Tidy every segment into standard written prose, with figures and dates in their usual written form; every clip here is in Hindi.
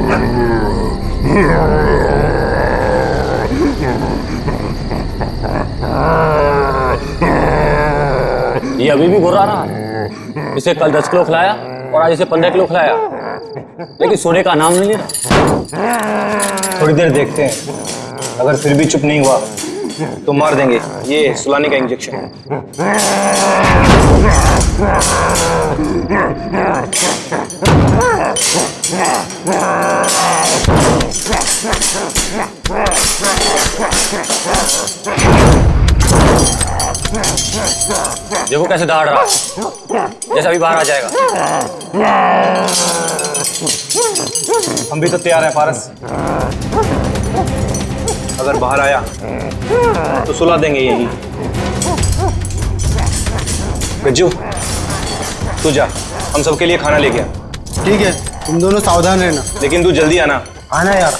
ये अभी भी घुरा रहा है। इसे कल 10 किलो खिलाया और आज इसे 15 किलो खिलाया, लेकिन सोने का नाम नहीं ले रहा। थोड़ी देर देखते हैं, अगर फिर भी चुप नहीं हुआ तो मार देंगे। ये सुलाने का इंजेक्शन है। देखो कैसे दौड़ रहा है, जैसे अभी बाहर आ जाएगा। हम भी तो तैयार हैं पारस। अगर बाहर आया तो सुला देंगे यही। गज्जू तू जा, हम सबके लिए खाना लेके आ। ठीक है, तुम दोनों सावधान रहना। लेकिन तू जल्दी आना। आना यार।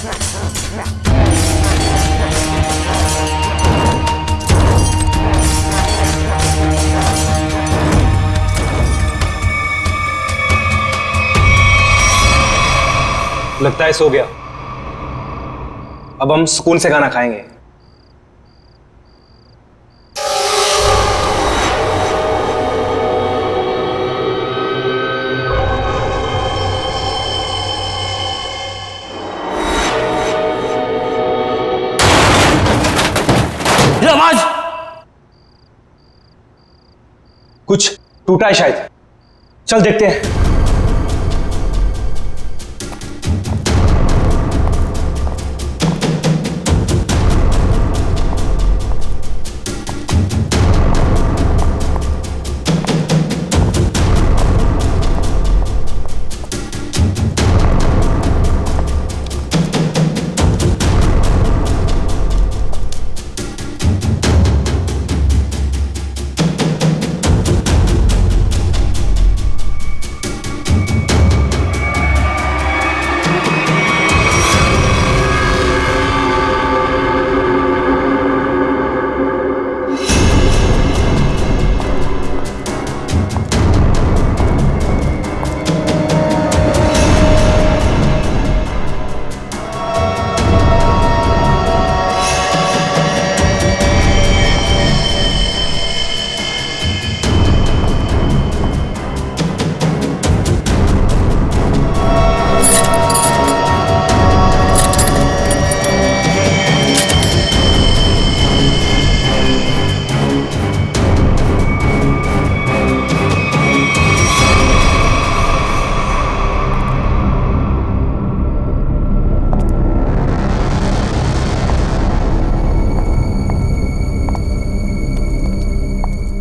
लगता है सो गया। अब हम सुकून से खाना खाएंगे। ये आवाज कुछ टूटा है शायद। चल देखते हैं।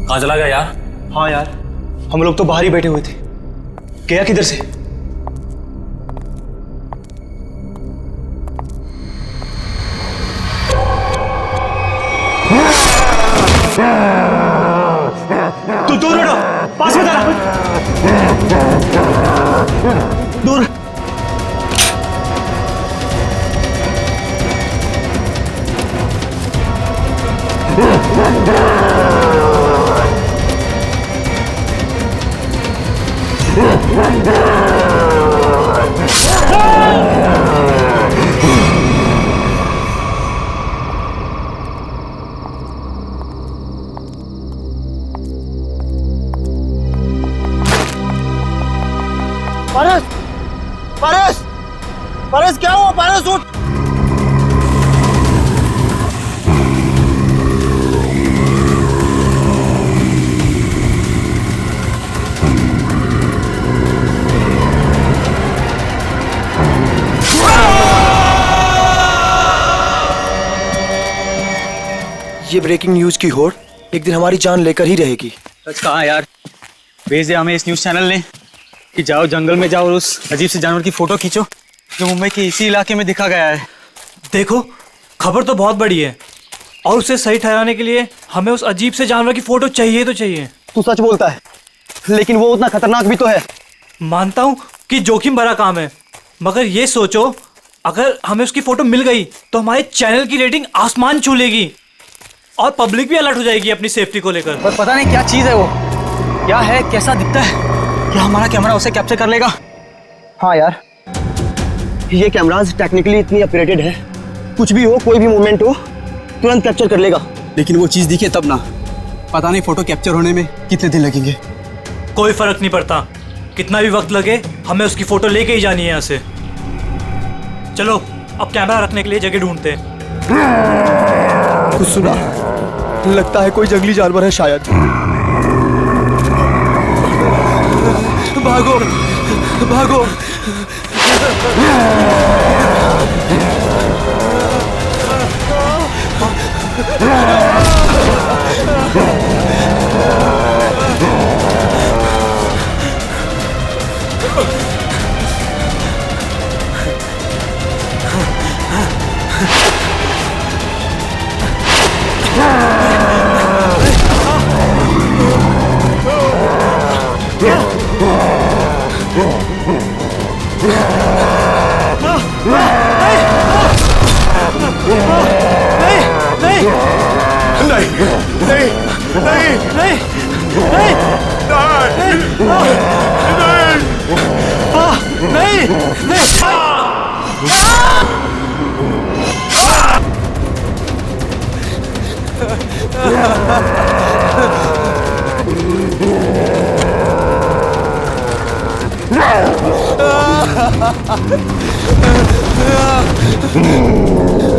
कहाँ चला गया यार? हाँ यार, हम लोग तो बाहर ही बैठे हुए थे। गया किधर से? तू दूर हटो, पास में जा। दूर। पारस, पारस, पारस क्या हुआ? पारस उठ। ये ब्रेकिंग न्यूज की होड़ एक दिन हमारी जान लेकर ही रहेगी। सच कहा यार। भेज दे हमें इस न्यूज चैनल ने कि जाओ जंगल में जाओ और उस अजीब से जानवर की फोटो खींचो जो मुंबई के इसी इलाके में दिखा गया है। देखो, खबर तो बहुत बड़ी है और उसे सही ठहराने के लिए हमें उस अजीब से जानवर की फोटो चाहिए तो चाहिए। तू सच बोलता है, लेकिन वो उतना खतरनाक भी तो है। मानता हूँ कि जोखिम भरा काम है, मगर ये सोचो अगर हमें उसकी फोटो मिल गई तो हमारे चैनल की रेटिंग आसमान छू लेगी और पब्लिक भी अलर्ट हो जाएगी अपनी सेफ्टी को लेकर। पर पता नहीं क्या चीज है वो, क्या है, कैसा दिखता है, क्या हमारा कैमरा उसे कैप्चर कर लेगा? हाँ यार, ये कैमराज टेक्निकली इतनी अपग्रेडेड है, कुछ भी हो, कोई भी मूवमेंट हो, तुरंत कैप्चर कर लेगा। लेकिन वो चीज दिखे तब ना, पता नहीं फोटो कैप्चर होने में कितने दिन लगेंगे। कोई फर्क नहीं पड़ता, कितना भी वक्त लगे, हमें उसकी फोटो लेके ही जानी है यहाँ से। चलो अब कैमरा रखने के लिए जगह ढूंढते हैं। कुछ सुना? लगता है कोई जंगली जानवर है शायद। भागो भागो।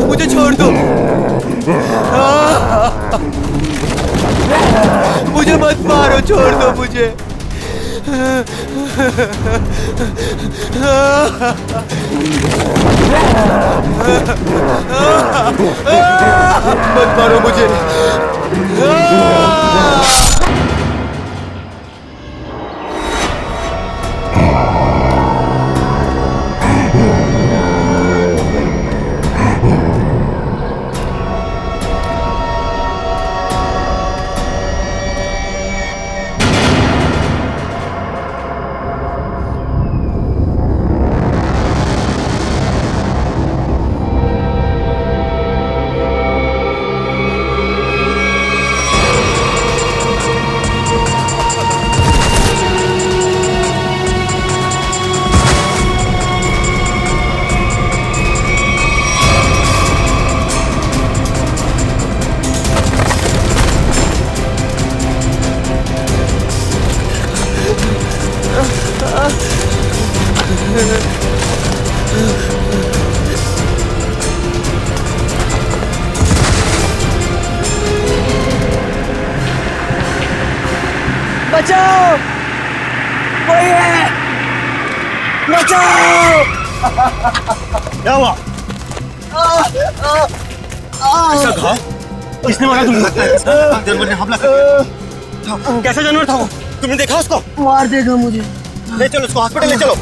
मुझे छोड़ दो, मुझे मत मारो, छोड़ दो मुझे। मत मारो मुझे। बचाओ, कोई है, बचाओ। क्या हुआ? ऐसा घाव किसने मारा तुमको? जानवर ने हमला कर दिया। कैसा जानवर था वो? तुमने देखा उसको? मार देगा मुझे। ले चलो उसको हॉस्पिटल ले चलो।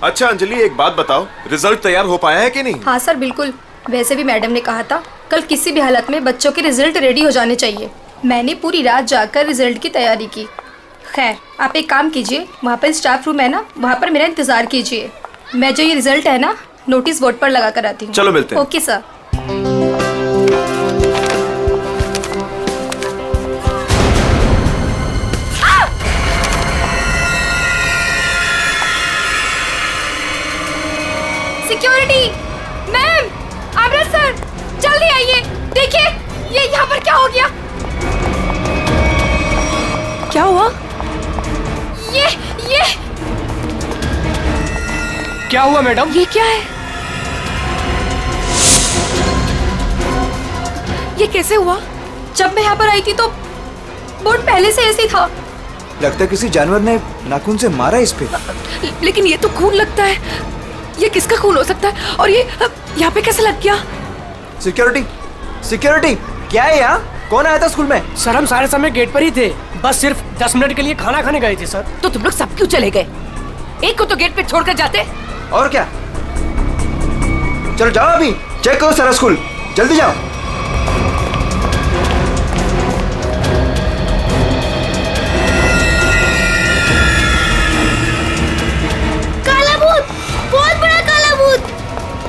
अच्छा अंजलि, एक बात बताओ, रिजल्ट तैयार हो पाया है कि नहीं? हाँ सर, बिल्कुल। वैसे भी मैडम ने कहा था कल किसी भी हालत में बच्चों के रिजल्ट रेडी हो जाने चाहिए। मैंने पूरी रात जाकर रिजल्ट की तैयारी की। खैर, आप एक काम कीजिए, वहाँ पर स्टाफ रूम है ना, वहाँ पर मेरा इंतज़ार कीजिए। मैं जो ये रिजल्ट है ना, नोटिस बोर्ड पर लगा कर आती हूँ। चलो मिलते हैं। Okay sir. Security ma'am, Amrat sir, जल्दी आइए। देखिए ये यहाँ पर क्या हो गया। क्या हुआ? ये क्या हुआ मैडम? ये क्या है? ये कैसे हुआ? जब मैं यहाँ पर आई थी तो बोर्ड पहले से ऐसे ही था। लगता है किसी जानवर ने नाखून से मारा इस पे। लेकिन ये तो खून लगता है। ये किसका खून हो सकता है? और ये यहाँ पे कैसे लग गया? सिक्योरिटी, सिक्योरिटी, क्या है यहाँ? कौन आया था स्कूल में? सर हम सारे समय गेट पर ही थे, बस सिर्फ 10 मिनट के लिए खाना खाने गए थे सर। तो तुम लोग सब क्यों चले गए? एक को तो गेट पे छोड़कर जाते। और क्या? चलो जाओ, अभी चेक करो सारा स्कूल, जल्दी जाओ। काला भूत, बहुत बड़ा काला भूत,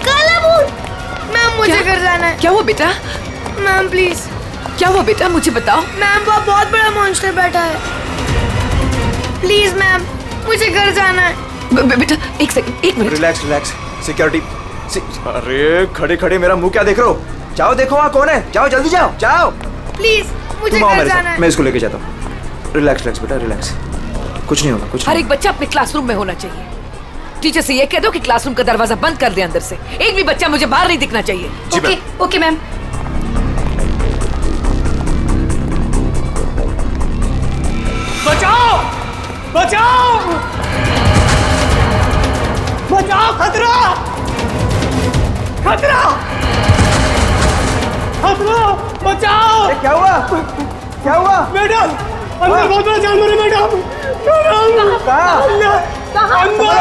काला भूत। मैम मुझे घर जाना है। क्या हुआ बेटा? Ma'am please. क्या हुआ बेटा, मुझे बताओ। मैम वो बहुत बड़ा मॉन्स्टर बैठा है। प्लीज मैम, मुझे घर जाना है। बेटा एक सेकंड, एक मिनट। Relax relax. सिक्योरिटी। अरे खड़े खड़े मेरा मुंह क्या देख रहे हो? जाओ देखो वहाँ कौन है, जाओ जल्दी जाओ जाओ। प्लीज मुझे तुम आओ घर मेरे जाना साथ, है। मैं इसको लेके जाता हूँ। रिलैक्स रिलैक्स बेटा रिलैक्स, कुछ नहीं होगा कुछ हर नहीं। एक बच्चा अपने क्लासरूम में होना चाहिए। टीचर से ये कह दो कि क्लासरूम का दरवाजा बंद कर दे अंदर से। एक भी बच्चा मुझे बाहर नहीं दिखना चाहिए। Okay okay ma'am. बचाओ बचाओ बचाओ, खतरा खतरा खतरा, बचाओ। क्या हुआ क्या हुआ? मैडम अंदर बहुत बड़ा जानवर है मैडम। अंदर।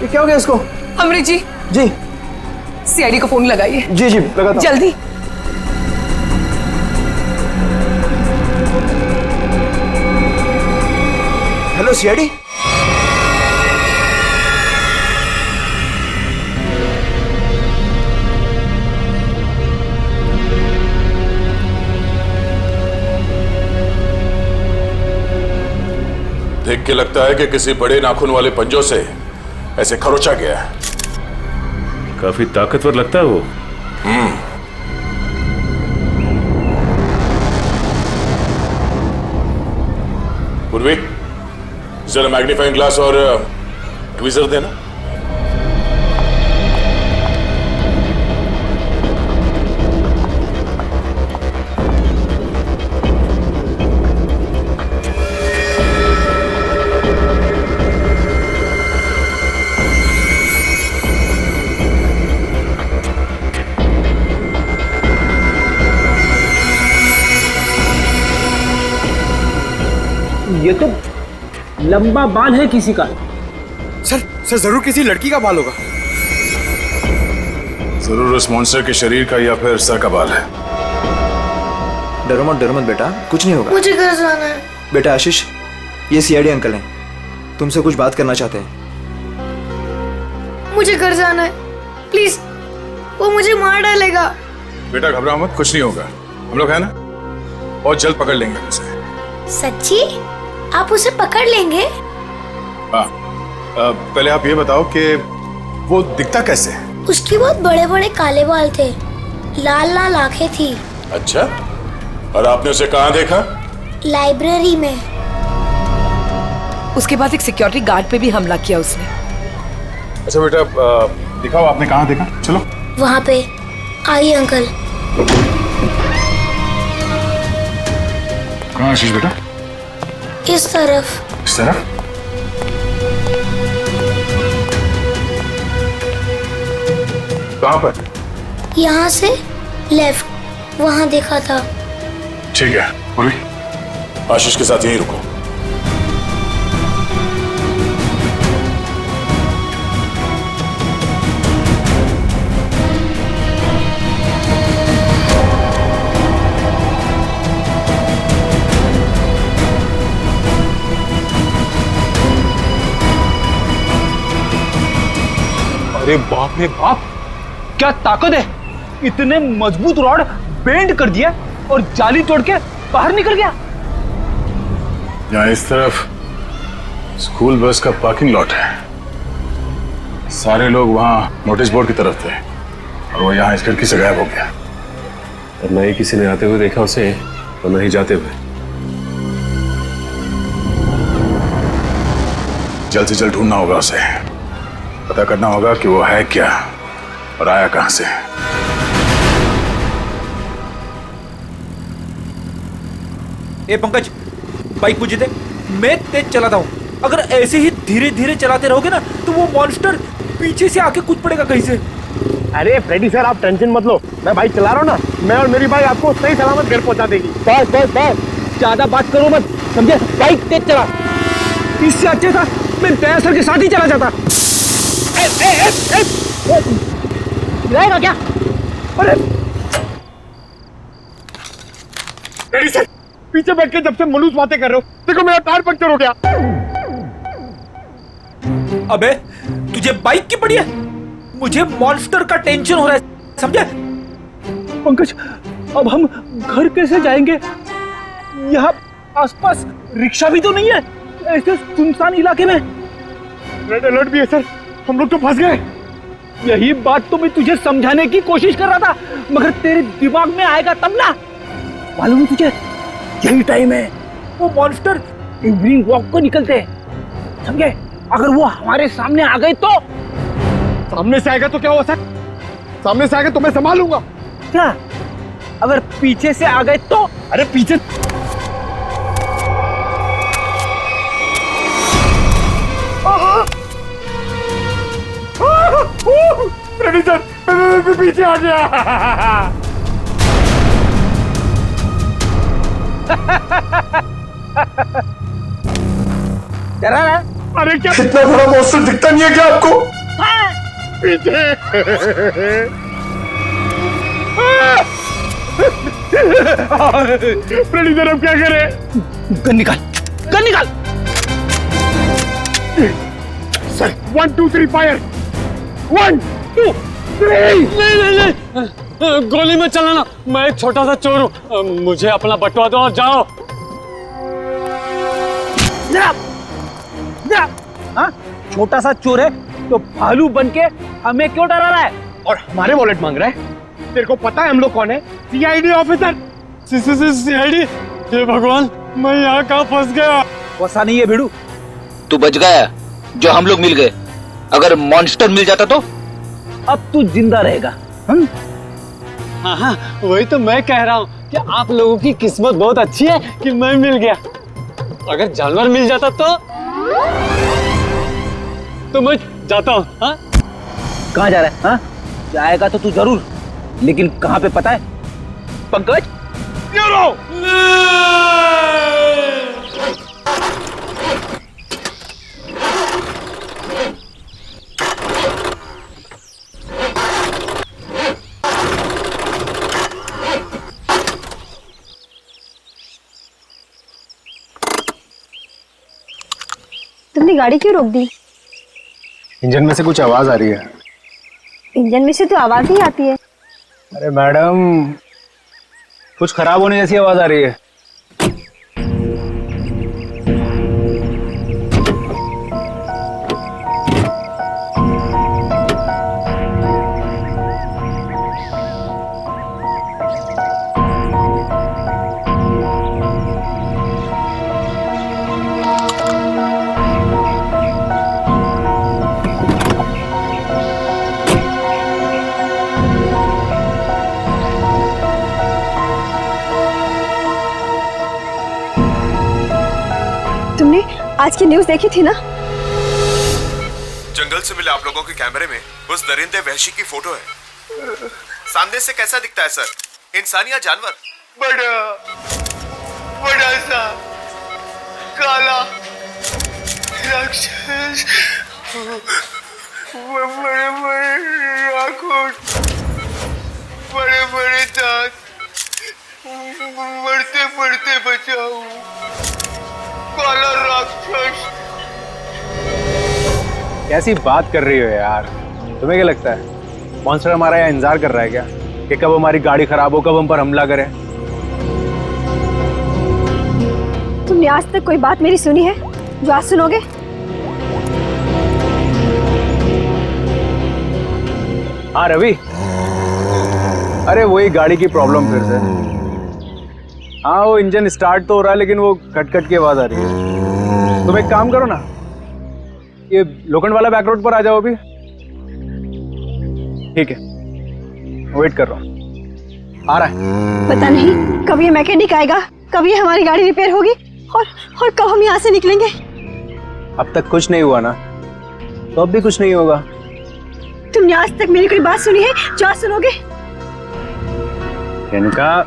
ये क्या हो गया इसको? अमृत जी जी सीआईडी को फोन लगाइए। जी जी लगाता हूं। जल्दी। Hello CID. देख के लगता है कि किसी बड़े नाखून वाले पंजों से ऐसे खरोचा गया है। काफी ताकतवर लगता है वो। पूर्वी जरा मैग्नीफाइंग ग्लास और ट्वीजर देना। ये तो लंबा बाल है किसी का। सर जरूर किसी लड़की का बाल होगा। जरूर उस मॉन्स्टर के शरीर का या फिर सर का बाल है। डरो मत बेटा, कुछ नहीं होगा। मुझे घर जाना है। बेटा आशीष, ये सीआईडी अंकल हैं, तुमसे कुछ बात करना चाहते हैं। मुझे घर जाना है प्लीज, वो मुझे मार डालेगा। बेटा घबराओ मत, कुछ नहीं होगा। हम लोग है ना, बहुत जल्द पकड़ लेंगे उसे। सच्ची? आप उसे पकड़ लेंगे? हाँ, पहले आप ये बताओ कि वो दिखता कैसे है? उसके बहुत बड़े बड़े काले बाल थे, लाल लाल आंखें थी। अच्छा, और आपने उसे कहाँ देखा? लाइब्रेरी में। उसके बाद एक सिक्योरिटी गार्ड पे भी हमला किया उसने। अच्छा बेटा, दिखाओ आपने कहाँ देखा। चलो वहाँ पे। आइए अंकल। कहाँ आशीष बेटा? इस तरफ। इस तरफ? कहाँ पर? यहाँ से लेफ्ट, वहाँ देखा था। ठीक है पूर्वी, आशीष के साथ यहीं रुको। अरे बाप रे बाप, क्या ताकत है! इतने मजबूत रॉड बेंड कर दिया और जाली तोड़ के बाहर निकल गया। यहाँ इस तरफ स्कूल बस का पार्किंग लॉट है। सारे लोग वहाँ नोटिस बोर्ड की तरफ थे और वो यहाँ इस खिड़की से गायब हो गया। और न ही किसी ने आते हुए देखा उसे और न ही जाते हुए। जल्द से जल्द ढूंढना होगा उसे, पता करना होगा कि वो है क्या और आया कहां से। ए पंकज, बाइक मुझे दे, मैं तेज चलाता हूँ। अगर ऐसे ही धीरे धीरे चलाते रहोगे ना तो वो मॉन्स्टर पीछे से आके कूद पड़ेगा कहीं से। अरे फ्रेडी सर, आप टेंशन मत लो, मैं बाइक चला रहा हूँ ना, मैं और मेरी बाइक आपको सही सलामत घर पहुंचा देगी। बस बस बस, ज्यादा बात करो मत, समझे? बाइक तेज चला। इससे अच्छे था मैं दया सर के साथ ही चला जाता। रहेगा क्या? अरे फ्रेडी सर, पीछे बैठ के जब से मलूस बातें कर रहे हो, देखो मेरा टायर पंक्चर हो गया। अबे तुझे बाइक की पड़ी है? मुझे मॉन्स्टर का टेंशन हो रहा है, समझे? पंकज, अब हम घर कैसे जाएंगे? यहाँ आसपास रिक्शा भी तो नहीं है, ऐसे सुनसान इलाके में। रेड अलर्ट भी है सर, हम लोग तो फंस गए। यही बात तो मैं तुझे समझाने की कोशिश कर रहा था, मगर तेरे दिमाग में आएगा तब ना। मालूम है तुझे, यही टाइम है वो मॉन्स्टर इवनिंग वॉक को निकलते हैं, समझे? अगर वो हमारे सामने आ गए तो? सामने से आएगा तो क्या हुआ सर? सामने से आएगा तो मैं संभालूंगा। क्या अगर पीछे से आ गए तो? अरे पीछे सर, पीछे आ गया। डरा है? अरे क्या इतना बड़ा मॉन्स्टर दिखता नहीं है क्या आपको? पीछे। प्रेडिटर, अब क्या करें? गन निकाल, गन निकाल। Sir 1 2 3 fire. 1 2 3। नहीं, गोली में चलाना, मैं एक छोटा सा चोर हूँ, मुझे अपना बटवा दो और जाओ। हाँ? छोटा सा चोर है तो भालू बन के हमें क्यों डरा रहा है और हमारे वॉलेट मांग रहा है? तेरे को पता है हम लोग कौन है? CID officer. सीआईडी? हे भगवान, मैं यहाँ कहाँ फंस गया? वैसा नहीं है भिड़ू, तू बच गया, जो हम लोग मिल गए। अगर मॉन्स्टर मिल जाता तो? अब तू जिंदा रहेगा। हाँ, वही तो मैं कह रहा हूँ कि आप लोगों की किस्मत बहुत अच्छी है कि मैं मिल गया। अगर जानवर मिल जाता तो मैं जाता हूँ। हाँ? कहाँ जा रहा है? हाँ? जाएगा तो तू जरूर, लेकिन कहाँ पे पता है? पंकज, तुमने गाड़ी क्यों रोक दी? इंजन में से कुछ आवाज आ रही है। इंजन में से तो आवाज ही आती है। अरे मैडम, कुछ खराब होने जैसी आवाज आ रही है। आज की न्यूज़ देखी थी ना? जंगल से मिले आप लोगों के कैमरे में उस दरिंदे वहशी की फोटो है। सामने से कैसा दिखता है सर? इंसान या जानवर? बड़ा सा काला राक्षस, बड़े बड़े आंखों, बड़े बड़े दांत, बढ़ते बढ़ते बचाओ, काला राक्षस। कैसी बात कर रही हो यार? तुम्हें क्या लगता है मॉन्स्टर हमारा यहाँ इंतजार कर रहा है क्या कि कब हमारी गाड़ी खराब हो, कब हम पर हमला करे? तुमने आज तक कोई बात मेरी सुनी है जो आज सुनोगे? हाँ रवि, अरे वही गाड़ी की प्रॉब्लम फिर से। हाँ, वो इंजन स्टार्ट तो हो रहा है लेकिन वो कट कट की आवाज आ रही है। तुम एक काम करो ना, ये लोखंड वाला बैक रोड पर आ जाओ अभी। ठीक है, वेट कर रहा हूँ, आ रहा है। पता नहीं कब ये मैकेनिक आएगा, कब ये हमारी गाड़ी रिपेयर होगी और कब हम यहाँ से निकलेंगे। अब तक कुछ नहीं हुआ ना, तो अब भी कुछ नहीं होगा। तुमने आज तक मेरी कोई बात सुनी है जो आज सुनोगे? इनका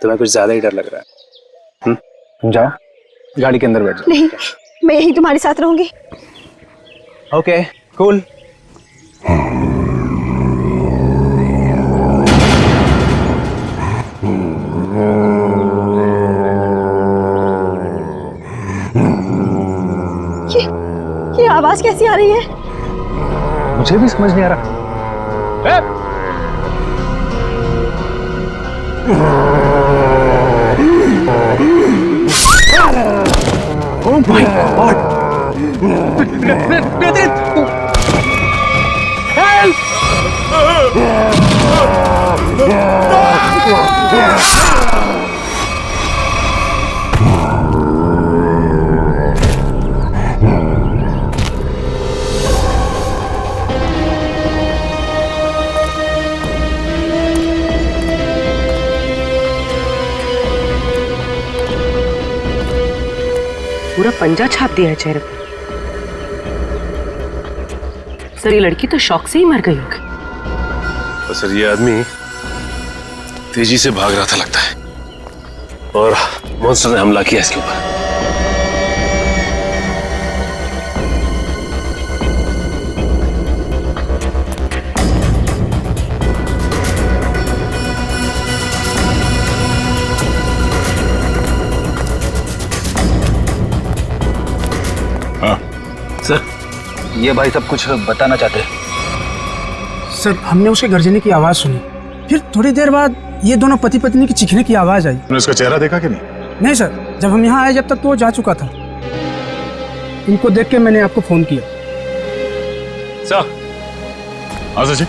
तुम्हें कुछ ज्यादा ही डर लग रहा है। तुम जाओ, गाड़ी के अंदर बैठ जाओ। नहीं, मैं यही तुम्हारे साथ रहूंगी। Okay, cool. ये आवाज कैसी आ रही है? मुझे भी समझ नहीं आ रहा। Oh my God! पूरा पंजा छाप दिया है चेहरे पर। सर ये लड़की तो शौक से ही मर गई होगी। तो सर ये आदमी तेजी से भाग रहा था लगता है और मॉन्स्टर ने हमला किया इसके ऊपर। सर ये भाई सब कुछ बताना चाहते हैं। सर हमने उसके गर्जने की आवाज सुनी, फिर थोड़ी देर बाद ये दोनों पति पत्नी की चीखने की आवाज आई। तुमने उसका चेहरा देखा कि नहीं? नहीं सर, जब हम यहाँ आए जब तक तो वो जा चुका था। इनको देख के मैंने आपको फोन किया। सर हाँ सर जी,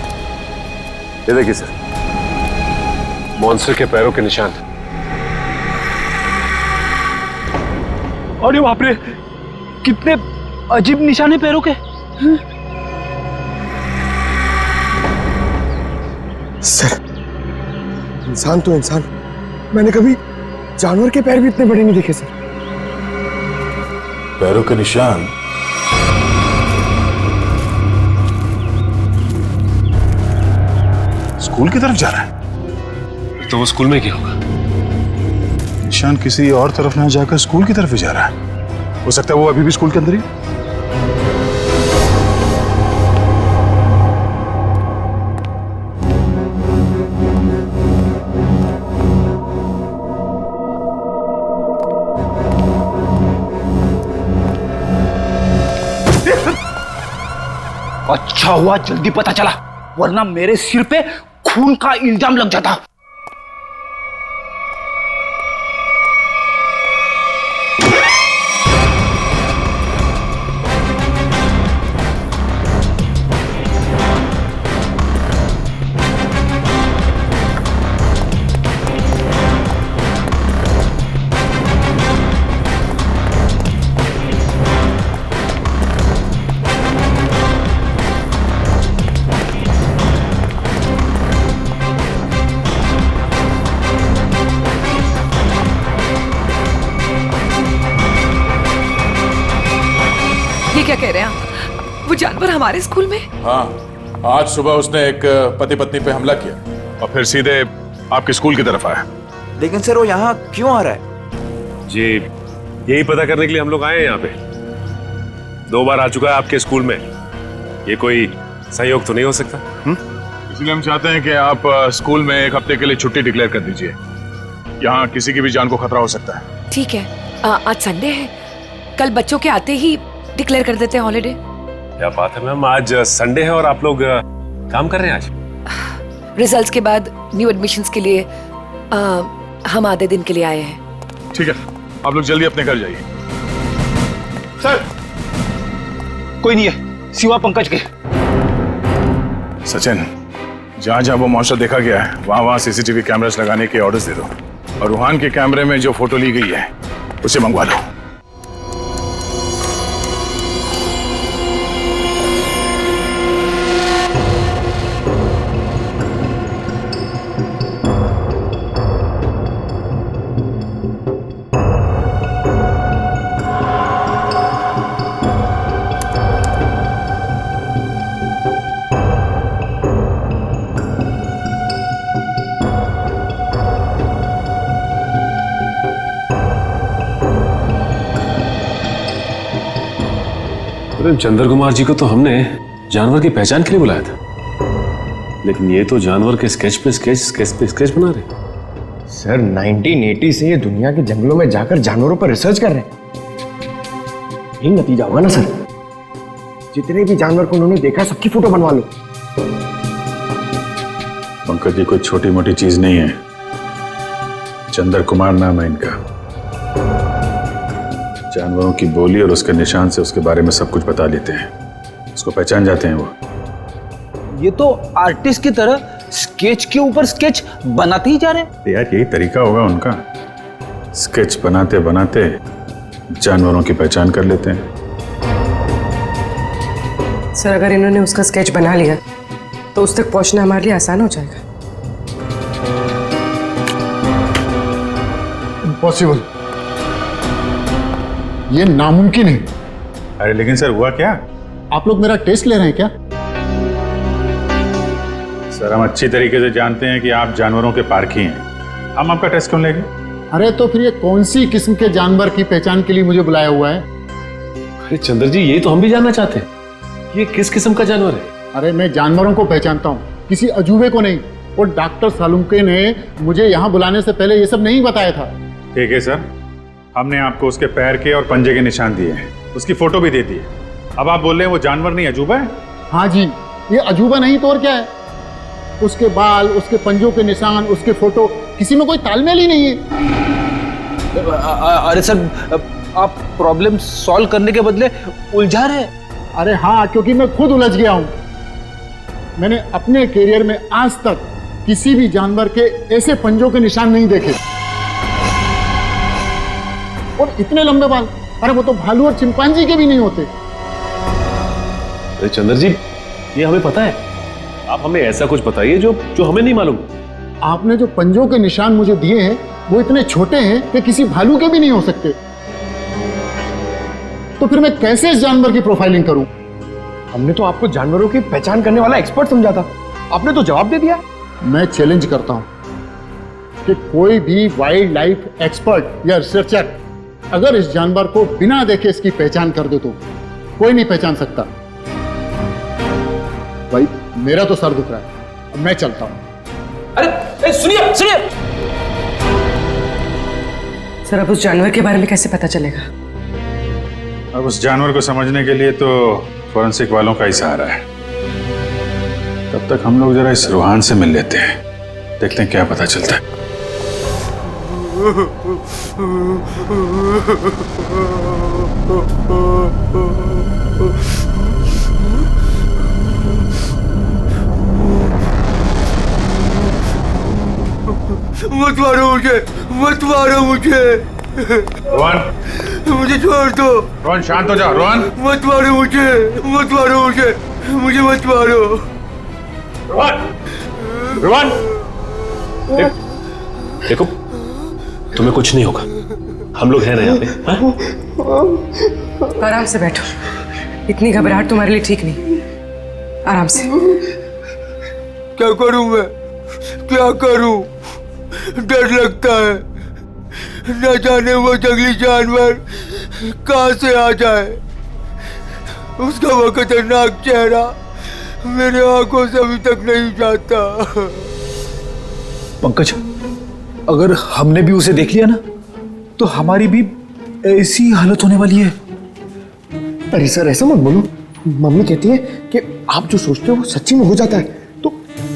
ये देखिए सर, मॉन्स्टर के पैरों के निशान। और ये बाप रे, कितने अजीब निशाने पैरों के। सर इंसान तो इंसान, मैंने कभी जानवर के पैर भी इतने बड़े नहीं देखे सर। पैरों के निशान? स्कूल की तरफ जा रहा है? तो वो स्कूल में क्या होगा? निशान किसी और तरफ ना जाकर स्कूल की तरफ ही जा रहा है। हो सकता है वो अभी भी स्कूल के अंदर ही। अच्छा हुआ जल्दी पता चला, वरना मेरे सिर पे खून का इल्जाम लग जाता। ये क्या कह रहे हैं आप? वो जानवर हमारे स्कूल में? हाँ, आज सुबह उसने एक पति पत्नी पे हमला किया और फिर सीधे आपके स्कूल की तरफ आया। लेकिन सर वो यहाँ क्यों आ रहा है? जी यही पता करने के लिए हम लोग आए हैं यहाँ पे। 2 बार आ चुका है आपके स्कूल में, ये कोई सहयोग तो नहीं हो सकता? इसलिए हम चाहते हैं कि आप स्कूल में 1 हफ्ते के लिए छुट्टी डिक्लेयर कर दीजिए। यहाँ किसी की भी जान को खतरा हो सकता है। ठीक है, आज संडे है, कल बच्चों के आते ही डिक्लेयर कर देते हैं हॉलिडे। क्या बात है मैम, आज संडे है और आप लोग काम कर रहे हैं आज? रिजल्ट्स के बाद न्यू एडमिशन्स के लिए हम आधे दिन के लिए आए हैं। ठीक है, आप लोग जल्दी अपने घर जाइए। सर कोई नहीं है सिवा पंकज के। सचिन, जहाँ जहाँ वो मॉन्स्टर देखा गया है वहाँ सीसीटीवी कैमरास लगाने के ऑर्डर्स दे दो और रूहान के कैमरे में जो फोटो ली गई है उसे मंगवा लो। चंद्र कुमार जी को तो हमने जानवर की पहचान के लिए बुलाया था, लेकिन ये तो जानवर के स्केच पे स्केच बना रहे। सर 1980 से ये दुनिया के जंगलों में जाकर जानवरों पर रिसर्च कर रहे हैं, यही नतीजा होगा ना सर? जितने भी जानवर को उन्होंने देखा सबकी फोटो बनवा लो। पंकज जी कोई छोटी मोटी चीज नहीं है। चंद्र कुमार नाम है इनका। जानवरों की बोली और उसके निशान से उसके बारे में सब कुछ बता लेते हैं, उसको पहचान जाते हैं वो। ये तो आर्टिस्ट की तरह स्केच के ऊपर स्केच बनाते ही जा रहे हैं। यार यही तरीका होगा उनका, स्केच बनाते बनाते जानवरों की पहचान कर लेते हैं। सर अगर इन्होंने उसका स्केच बना लिया तो उस तक पहुंचना हमारे लिए आसान हो जाएगा। इम्पॉसिबल, ये नामुमकिन है। अरे लेकिन सर हुआ क्या? आप लोग मेरा टेस्ट ले रहे हैं क्या? सर हम अच्छी तरीके से जानते हैं कि आप जानवरों के पारखी हैं, हम आपका टेस्ट क्यों लेंगे? अरे तो फिर ये कौन सी किस्म के जानवर की पहचान के लिए मुझे बुलाया हुआ है? अरे चंद्र जी ये तो हम भी जानना चाहते हैं, ये किस किस्म का जानवर है? अरे मैं जानवरों को पहचानता हूँ, किसी अजूबे को नहीं। और डॉक्टर सालुंके ने मुझे यहाँ बुलाने से पहले ये सब नहीं बताया था। ठीक है सर, हमने आपको उसके पैर के और पंजे के निशान दिए हैं, उसकी फोटो भी दे दी है। अब आप बोल रहे हैं वो जानवर नहीं अजूबा है? हाँ जी, ये अजूबा नहीं तो और क्या है? उसके बाल, उसके पंजों के निशान, उसके फोटो, किसी में कोई तालमेल ही नहीं है। अरे सर आप प्रॉब्लम सॉल्व करने के बदले उलझा रहे हैं। अरे हाँ, क्योंकि मैं खुद उलझ गया हूँ। मैंने अपने करियर में आज तक किसी भी जानवर के ऐसे पंजों के निशान नहीं देखे। और इतने लंबे बाल, अरे वो तो भालू और चिंपांजी के भी नहीं होते। अरे चंद्र जी ये हमें पता है, आप हमें ऐसा कुछ बताइए जो हमें नहीं मालूम। आपने जो पंजों के निशान मुझे दिए हैं वो इतने छोटे हैं कि किसी भालू के भी नहीं हो सकते। तो फिर मैं कैसे इस जानवर की प्रोफाइलिंग करूं? हमने तो आपको जानवरों की पहचान करने वाला एक्सपर्ट समझा था, आपने तो जवाब दे दिया। मैं चैलेंज करता हूं कि कोई भी वाइल्ड लाइफ एक्सपर्ट या रिसर्चर अगर इस जानवर को बिना देखे इसकी पहचान कर दे तो कोई नहीं पहचान सकता। भाई मेरा तो सर दुख रहा है, अब मैं चलता हूं। अरे सुनिए सुनिए, सर अब उस जानवर के बारे में कैसे पता चलेगा? अब उस जानवर को समझने के लिए तो फॉरेंसिक वालों का ही सहारा है। तब तक हम लोग जरा इस रूहान से मिल लेते हैं, देखते हैं क्या पता चलता है। मत मारो मुझे, मत मारो मुझे। रोहन, मुझे छोड़ दो। रोहन शांत हो जाओ। रोहन मत मारो मुझे, मत मारो मुझे, मुझे मत मारो। रोहन, रोहन देखो तुम्हें कुछ नहीं होगा, हम लोग हैं ना यहाँ पे। हाँ? आराम से बैठो, इतनी घबराहट तुम्हारे लिए ठीक नहीं। आराम से। क्या करूं मैं, क्या करूं? डर लगता है, न जाने वो जंगली जानवर कहां से आ जाए। उसका वो खतरनाक चेहरा मेरे आंखों से अभी तक नहीं जाता। पंकज, अगर हमने भी उसे देख लिया ना तो हमारी भी ऐसी हालत होने वाली है। अरे सर ऐसा मत बोलो, मम्मी कहती है कि आप जो सोचते हो वो सच्ची में हो जाता है, तो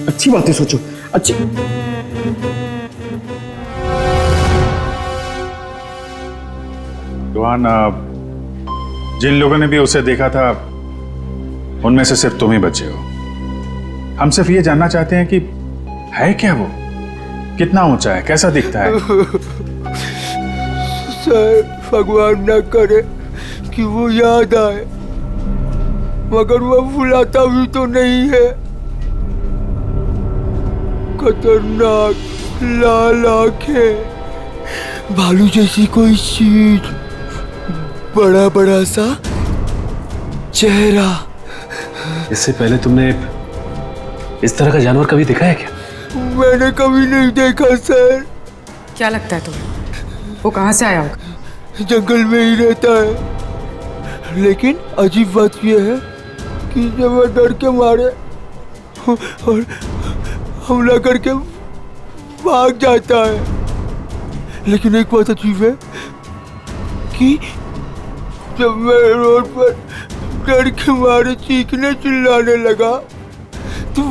अच्छी बातें सोचो। अच्छी रोहन, जिन लोगों ने भी उसे देखा था उनमें से सिर्फ तुम ही बचे हो। हम सिर्फ ये जानना चाहते हैं कि है क्या वो, कितना ऊंचा है, कैसा दिखता है। सर भगवान न करे कि वो याद आए, मगर वो भुलाता भी तो नहीं है। खतरनाक लाल आंखें, भालू जैसी कोई चीज, बड़ा बड़ा सा चेहरा। इससे पहले तुमने इस तरह का जानवर कभी देखा है क्या? मैंने कभी नहीं देखा सर। क्या लगता है तुम्हें वो कहाँ से आया होगा? जंगल में ही रहता है, लेकिन अजीब बात यह है कि जब वह डर के मारे और हमला करके भाग जाता है। लेकिन एक बात अजीब है कि जब मैं रोड पर डर के मारे चीखने चिल्लाने लगा तो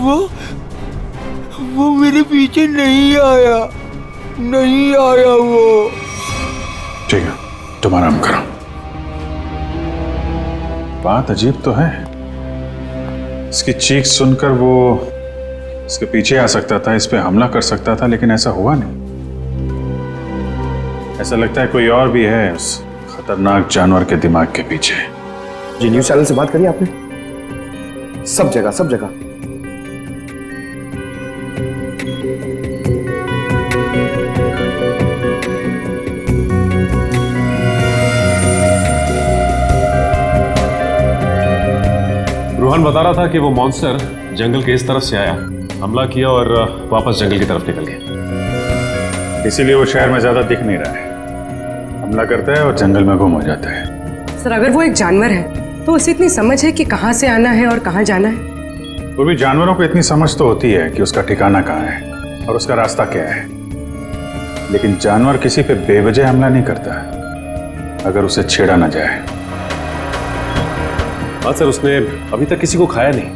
वो मेरे पीछे नहीं आया वो। ठीक है, तुम आराम करो। बात अजीब तो है, इसकी चीख सुनकर वो इसके पीछे आ सकता था, इस पे हमला कर सकता था, लेकिन ऐसा हुआ नहीं। ऐसा लगता है कोई और भी है उस खतरनाक जानवर के दिमाग के पीछे। जी न्यूज चैनल से बात करी आपने? सब जगह। रोहन बता रहा था कि वो मॉन्स्टर जंगल के इस तरफ से आया, हमला किया और वापस जंगल की तरफ निकल गया। इसीलिए वो शहर में ज्यादा दिख नहीं रहा है, हमला करता है और जंगल में गुम हो जाता है। सर अगर वो एक जानवर है तो उसे इतनी समझ है कि कहाँ से आना है और कहाँ जाना है? वो भी जानवरों को इतनी समझ तो होती है कि उसका ठिकाना कहाँ है और उसका रास्ता क्या है, लेकिन जानवर किसी पे बेवजह हमला नहीं करता अगर उसे छेड़ा ना जाए। हाँ सर, उसने अभी तक किसी को खाया नहीं,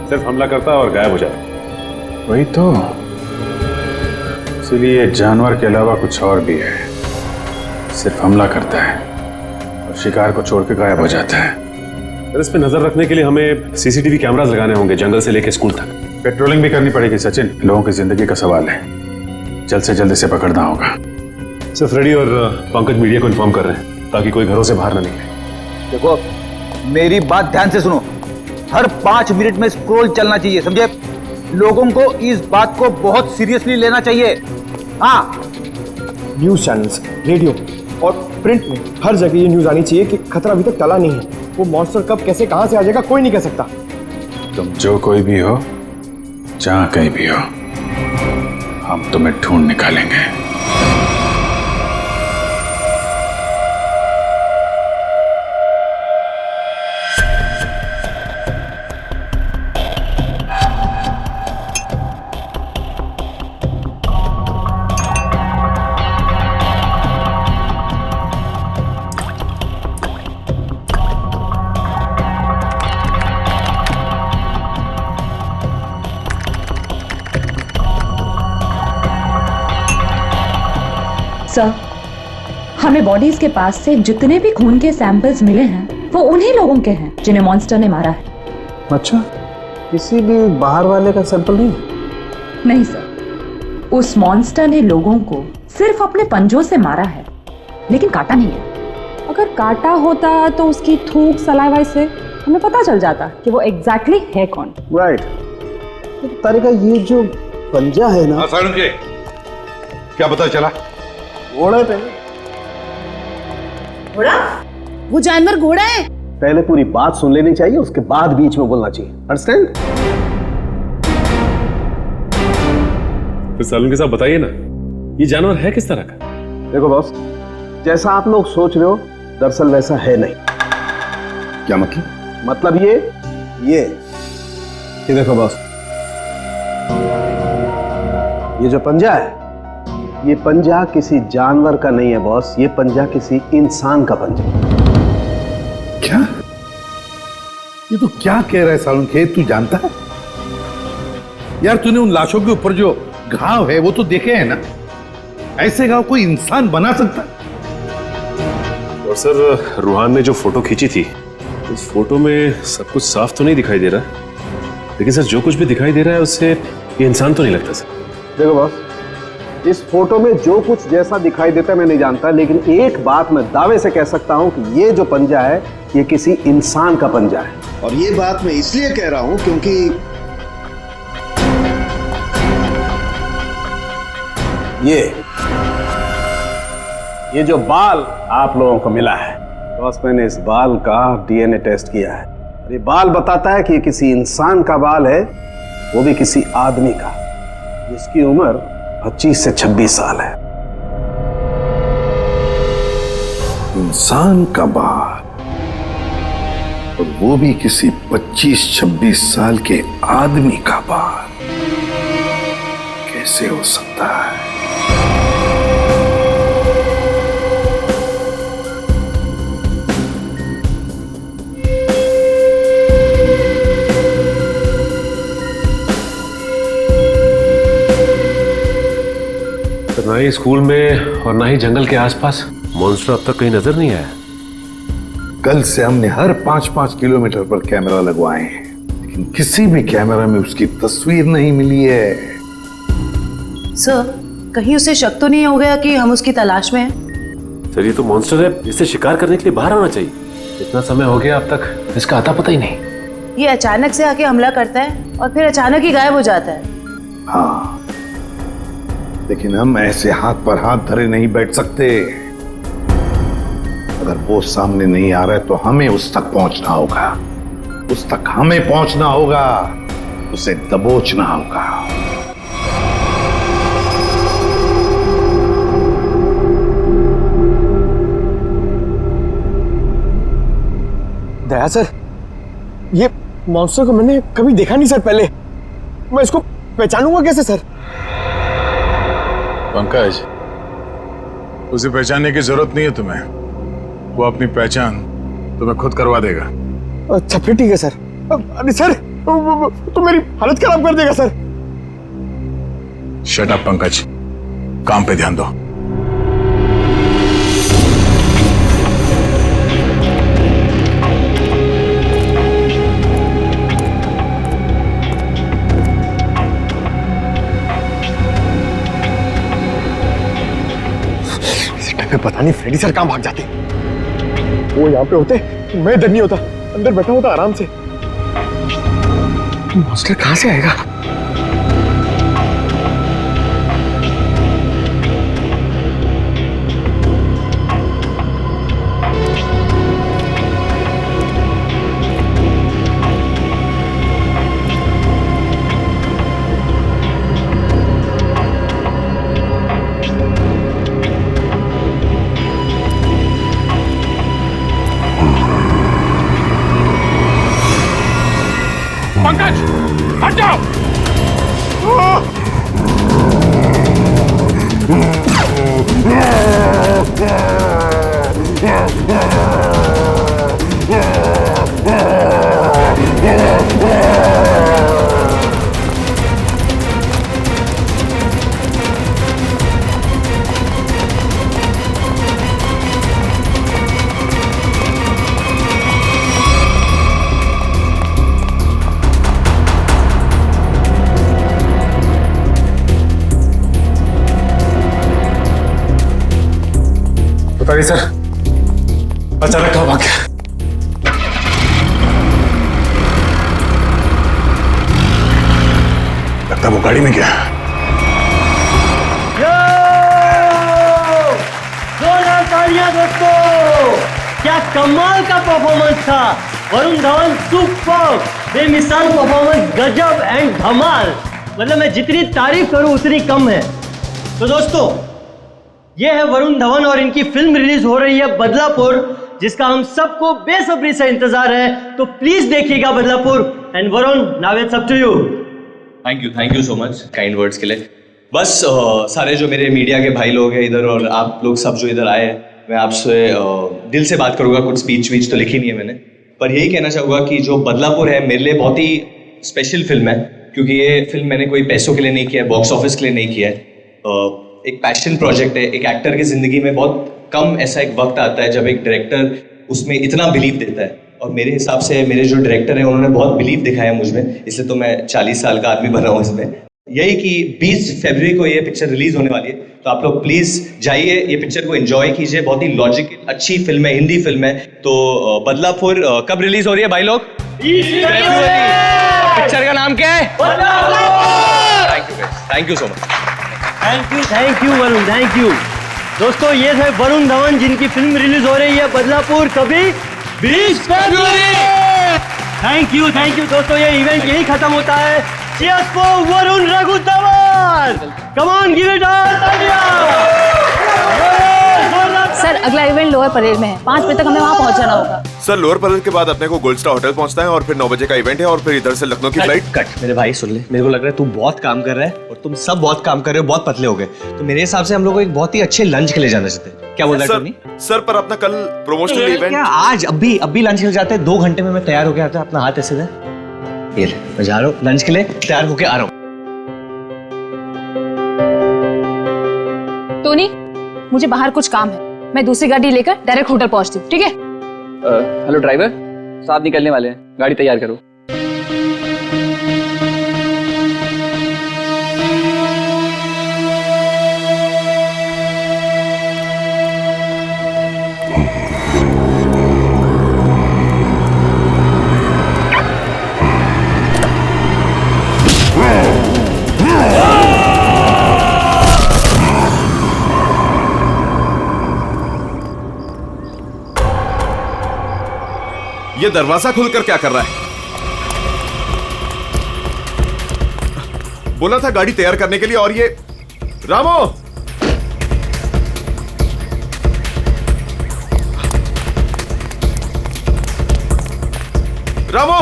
सिर्फ हमला करता और गायब हो जाता। वही तो, इसीलिए जानवर के अलावा कुछ और भी है, सिर्फ हमला करता है और शिकार को छोड़ के गायब हो जाता है। सर इस पे नजर रखने के लिए हमें सीसीटीवी कैमरास लगाने होंगे जंगल से लेकर स्कूल तक। पेट्रोलिंग भी करनी पड़ेगी सचिन, लोगों की जिंदगी का सवाल है, जल्द से जल्द इसे पकड़ना होगा। सर फ्रेडी और पंकज मीडिया को इन्फॉर्म कर रहे हैं ताकि कोई घरों से बाहर न निकले। देखो मेरी बात ध्यान से सुनो, हर 5 मिनट में स्क्रॉल चलना चाहिए, समझे? लोगों को इस बात को बहुत सीरियसली लेना चाहिए। हाँ, न्यूज चैनल्स, रेडियो और प्रिंट में हर जगह ये न्यूज आनी चाहिए कि खतरा अभी तक टला नहीं है। वो मॉन्स्टर कब कैसे कहां से आ जाएगा कोई नहीं कह सकता। तुम जो कोई भी हो, जहां कहीं भी हो, हम तुम्हें ढूंढ निकालेंगे। सर, हमें बॉडीज के पास से जितने भी खून के सैंपल्स मिले हैं वो उन्हीं लोगों के हैं जिन्हें मॉन्स्टर ने मारा है। अच्छा, किसी भी बाहर वाले का सैंपल नहीं? नहीं सर, उस मॉन्स्टर ने लोगों को सिर्फ अपने पंजों से मारा है, लेकिन काटा नहीं है। अगर काटा होता तो उसकी थूक सलाइवा से हमें पता चल जाता कि वो एग्जैक्टली है कौन। राइट। तो तारिका, ये जो पंजा है ना, क्या पता चला? घोड़े पे। घोड़ा? वो जानवर घोड़ा है? पहले पूरी बात सुन लेनी चाहिए, उसके बाद बीच में बोलना चाहिए। अंडरस्टैंड? तो सालून के साथ बताइए ना, ये जानवर है किस तरह का? देखो बॉस, जैसा आप लोग सोच रहे हो दरअसल वैसा है नहीं। क्या मतलब? मतलब ये देखो बॉस, ये जो पंजा है, ये पंजा किसी जानवर का नहीं है बॉस, ये पंजा किसी इंसान का पंजा। क्या? ये तो क्या कह रहा है सालून के? तू जानता है यार, तूने उन लाशों के ऊपर जो घाव है वो तो देखे हैं ना? ऐसे घाव कोई इंसान बना सकता है? और सर रूहान ने जो फोटो खींची थी, उस फोटो में सब कुछ साफ तो नहीं दिखाई दे रहा, लेकिन सर जो कुछ भी दिखाई दे रहा है उससे ये इंसान तो नहीं लगता सर। देखो बॉस, इस फोटो में जो कुछ जैसा दिखाई देता है मैं नहीं जानता, लेकिन एक बात मैं दावे से कह सकता हूं कि ये जो पंजा है ये किसी इंसान का पंजा है। और ये बात मैं इसलिए कह रहा हूं क्योंकि ये जो बाल आप लोगों को मिला है बॉस, मैंने इस बाल का डीएनए टेस्ट किया है। ये बाल बताता है कि ये किसी इंसान का बाल है, वो भी किसी आदमी का जिसकी उम्र 25 से 26 साल है। इंसान का बाल, और वो भी किसी 25-26 साल के आदमी का बाल, कैसे हो सकता है? सर ना ही स्कूल में और ना ही जंगल के आसपास मॉन्स्टर अब तक कहीं नजर नहीं आया। कल से हमने हर 5-5 किलोमीटर पर कैमरा लगवाए हैं, लेकिन किसी भी कैमरा में उसकी तस्वीर नहीं मिली है। सर, कहीं उसे शक तो नहीं हो गया कि हम उसकी तलाश में हैं? सर ये तो मॉन्स्टर है, इसे शिकार करने के लिए बाहर आना चाहिए। इतना समय हो गया अब तक इसका आता पता ही नहीं। ये अचानक से आके हमला करता है और फिर अचानक ही गायब हो जाता है। हाँ, लेकिन हम ऐसे हाथ पर हाथ धरे नहीं बैठ सकते। अगर वो सामने नहीं आ रहा है तो हमें उस तक पहुंचना होगा, उस तक हमें पहुंचना होगा, उसे दबोचना होगा। दया सर, ये मॉन्स्टर को मैंने कभी देखा नहीं सर पहले। मैं इसको पहचानूंगा कैसे सर? पंकज, उसे पहचानने की जरूरत नहीं है तुम्हें, वो अपनी पहचान तुम्हें खुद करवा देगा। अच्छा फिर ठीक है सर। अरे सर, तो मेरी हालत खराब कर देगा सर। शट अप पंकज, काम पे ध्यान दो। पता नहीं फ्रेडी सर कहां भाग जाते। वो यहाँ पे होते मैं इधर नहीं होता, अंदर बैठा होता आराम से। मॉन्स्टर कहां से आएगा? पंकज, हट जाओ। पता नहीं सर, अचानक कहाँ भाग गया। लगता वो गाड़ी में गया। जोरदार तालियां दोस्तों, क्या कमाल का परफॉर्मेंस था। वरुण धवन सुपर, बेमिसाल परफॉर्मेंस, गजब एंड धमाल। मतलब मैं जितनी तारीफ करूं उतनी कम है। तो दोस्तों, ये है वरुण धवन और इनकी फिल्म रिलीज हो रही है बदलापुर, जिसका हम सबको बेसब्री से इंतजार है। तो प्लीज देखिएगा Badlapur. And Varun, now it's up to you. Thank you so much kind words के लिए। बस सारे जो मेरे मीडिया के भाई लोग हैं इधर और आप लोग सब जो इधर आए हैं, मैं आपसे दिल से बात करूंगा। कुछ स्पीच वीच तो लिखी नहीं है मैंने, पर यही कहना चाहूँगा कि जो बदलापुर है मेरे लिए बहुत ही स्पेशल फिल्म है, क्योंकि ये फिल्म मैंने कोई पैसों के लिए नहीं किया है, बॉक्स ऑफिस के लिए नहीं किया है। एक पैशन प्रोजेक्ट है। एक एक्टर की जिंदगी में बहुत कम ऐसा एक वक्त आता है जब एक डायरेक्टर उसमें इतना बिलीव देता है, और मेरे हिसाब से मेरे जो डायरेक्टर हैं उन्होंने बहुत बिलीव दिखाया मुझ में, इसलिए तो मैं 40 साल का आदमी बना हूँ इसमें। यही कि 20 फरवरी को ये पिक्चर रिलीज होने वाली है, तो आप लोग प्लीज जाइए, ये पिक्चर को एंजॉय कीजिए। बहुत ही लॉजिकल अच्छी फिल्म है, हिंदी फिल्म है। तो बदलापुर कब रिलीज हो रही है भाई लोग? पिक्चर का नाम क्या है? Thank you so much. Thank you Varun, thank you. दोस्तों, ये थे वरुण धवन जिनकी फिल्म रिलीज हो रही है बदलापुर कभी 20 फरवरी। थैंक यू दोस्तों, ये इवेंट यही खत्म होता है। Cheers for Varun Raghu Dhawan. Come on, give it all. Sir, अगला इवेंट लोअर परेड में है। 5 बजे तक हमें वहाँ पहुँच जाना होगा। सर, लोअर परेड के बाद अपने को गोल्ड स्टार होटल पहुंचना है और फिर 9 बजे का इवेंट है और फिर इधर से लखनऊ की फ्लाइट। कट मेरे भाई, सुन ले, मेरे को लग रहा है तू बहुत काम कर रहा है और तुम सब बहुत काम कर रहे हो, बहुत पतले हो गए। तो मेरे हिसाब से हम लोग को एक बहुत ही अच्छे लंच के लिए जाना चाहते हैं। क्या बोल रहा है टोनी? सर, पर अपना कल प्रमोशनल इवेंट आज अभी लंच के लिए जाते हैं। 2 घंटे में मैं तैयार होके आता हूँ। अपना हाथ ऐसे दे। ये ले, मैं जा रहा हूँ लंच के लिए, तैयार होके आ रहा हूँ। टोनी, मुझे बाहर कुछ काम है, मैं दूसरी गाड़ी लेकर डायरेक्ट होटल पहुंचती हूँ, ठीक है? हेलो ड्राइवर, साथ निकलने वाले हैं, गाड़ी तैयार करो। ये दरवाजा खुलकर क्या कर रहा है? बोला था गाड़ी तैयार करने के लिए, और ये रामो! रामो!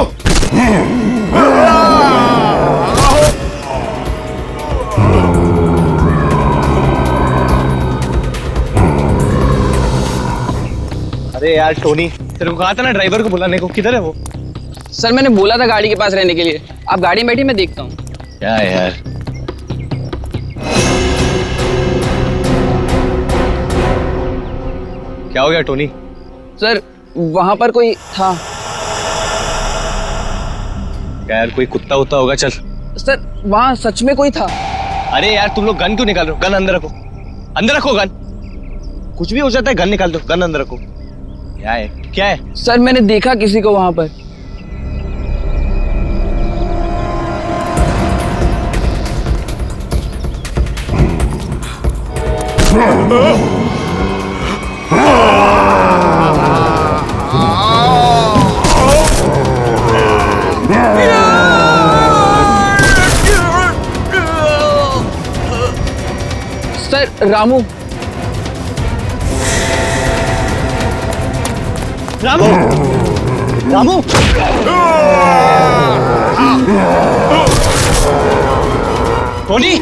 अरे यार टोनी, तेरे को कहा था ना ड्राइवर को बुलाने को, किधर है वो? सर मैंने बोला था गाड़ी के पास रहने के लिए, आप गाड़ी में बैठी, मैं देखता हूँ। क्या यार, क्या हो गया टोनी? सर वहां पर कोई था। क्या यार, कोई कुत्ता उत्ता होगा? चल। सर वहां सच में कोई था। अरे यार तुम लोग गन क्यों निकाल रहे हो? गन अंदर रखो, अंदर रखो गन। कुछ भी हो जाता है, गन निकाल दो, गन अंदर रखो। क्या है, क्या है? सर मैंने देखा किसी को वहां पर। Sir Ramu. Ramu, Ramu, Tony,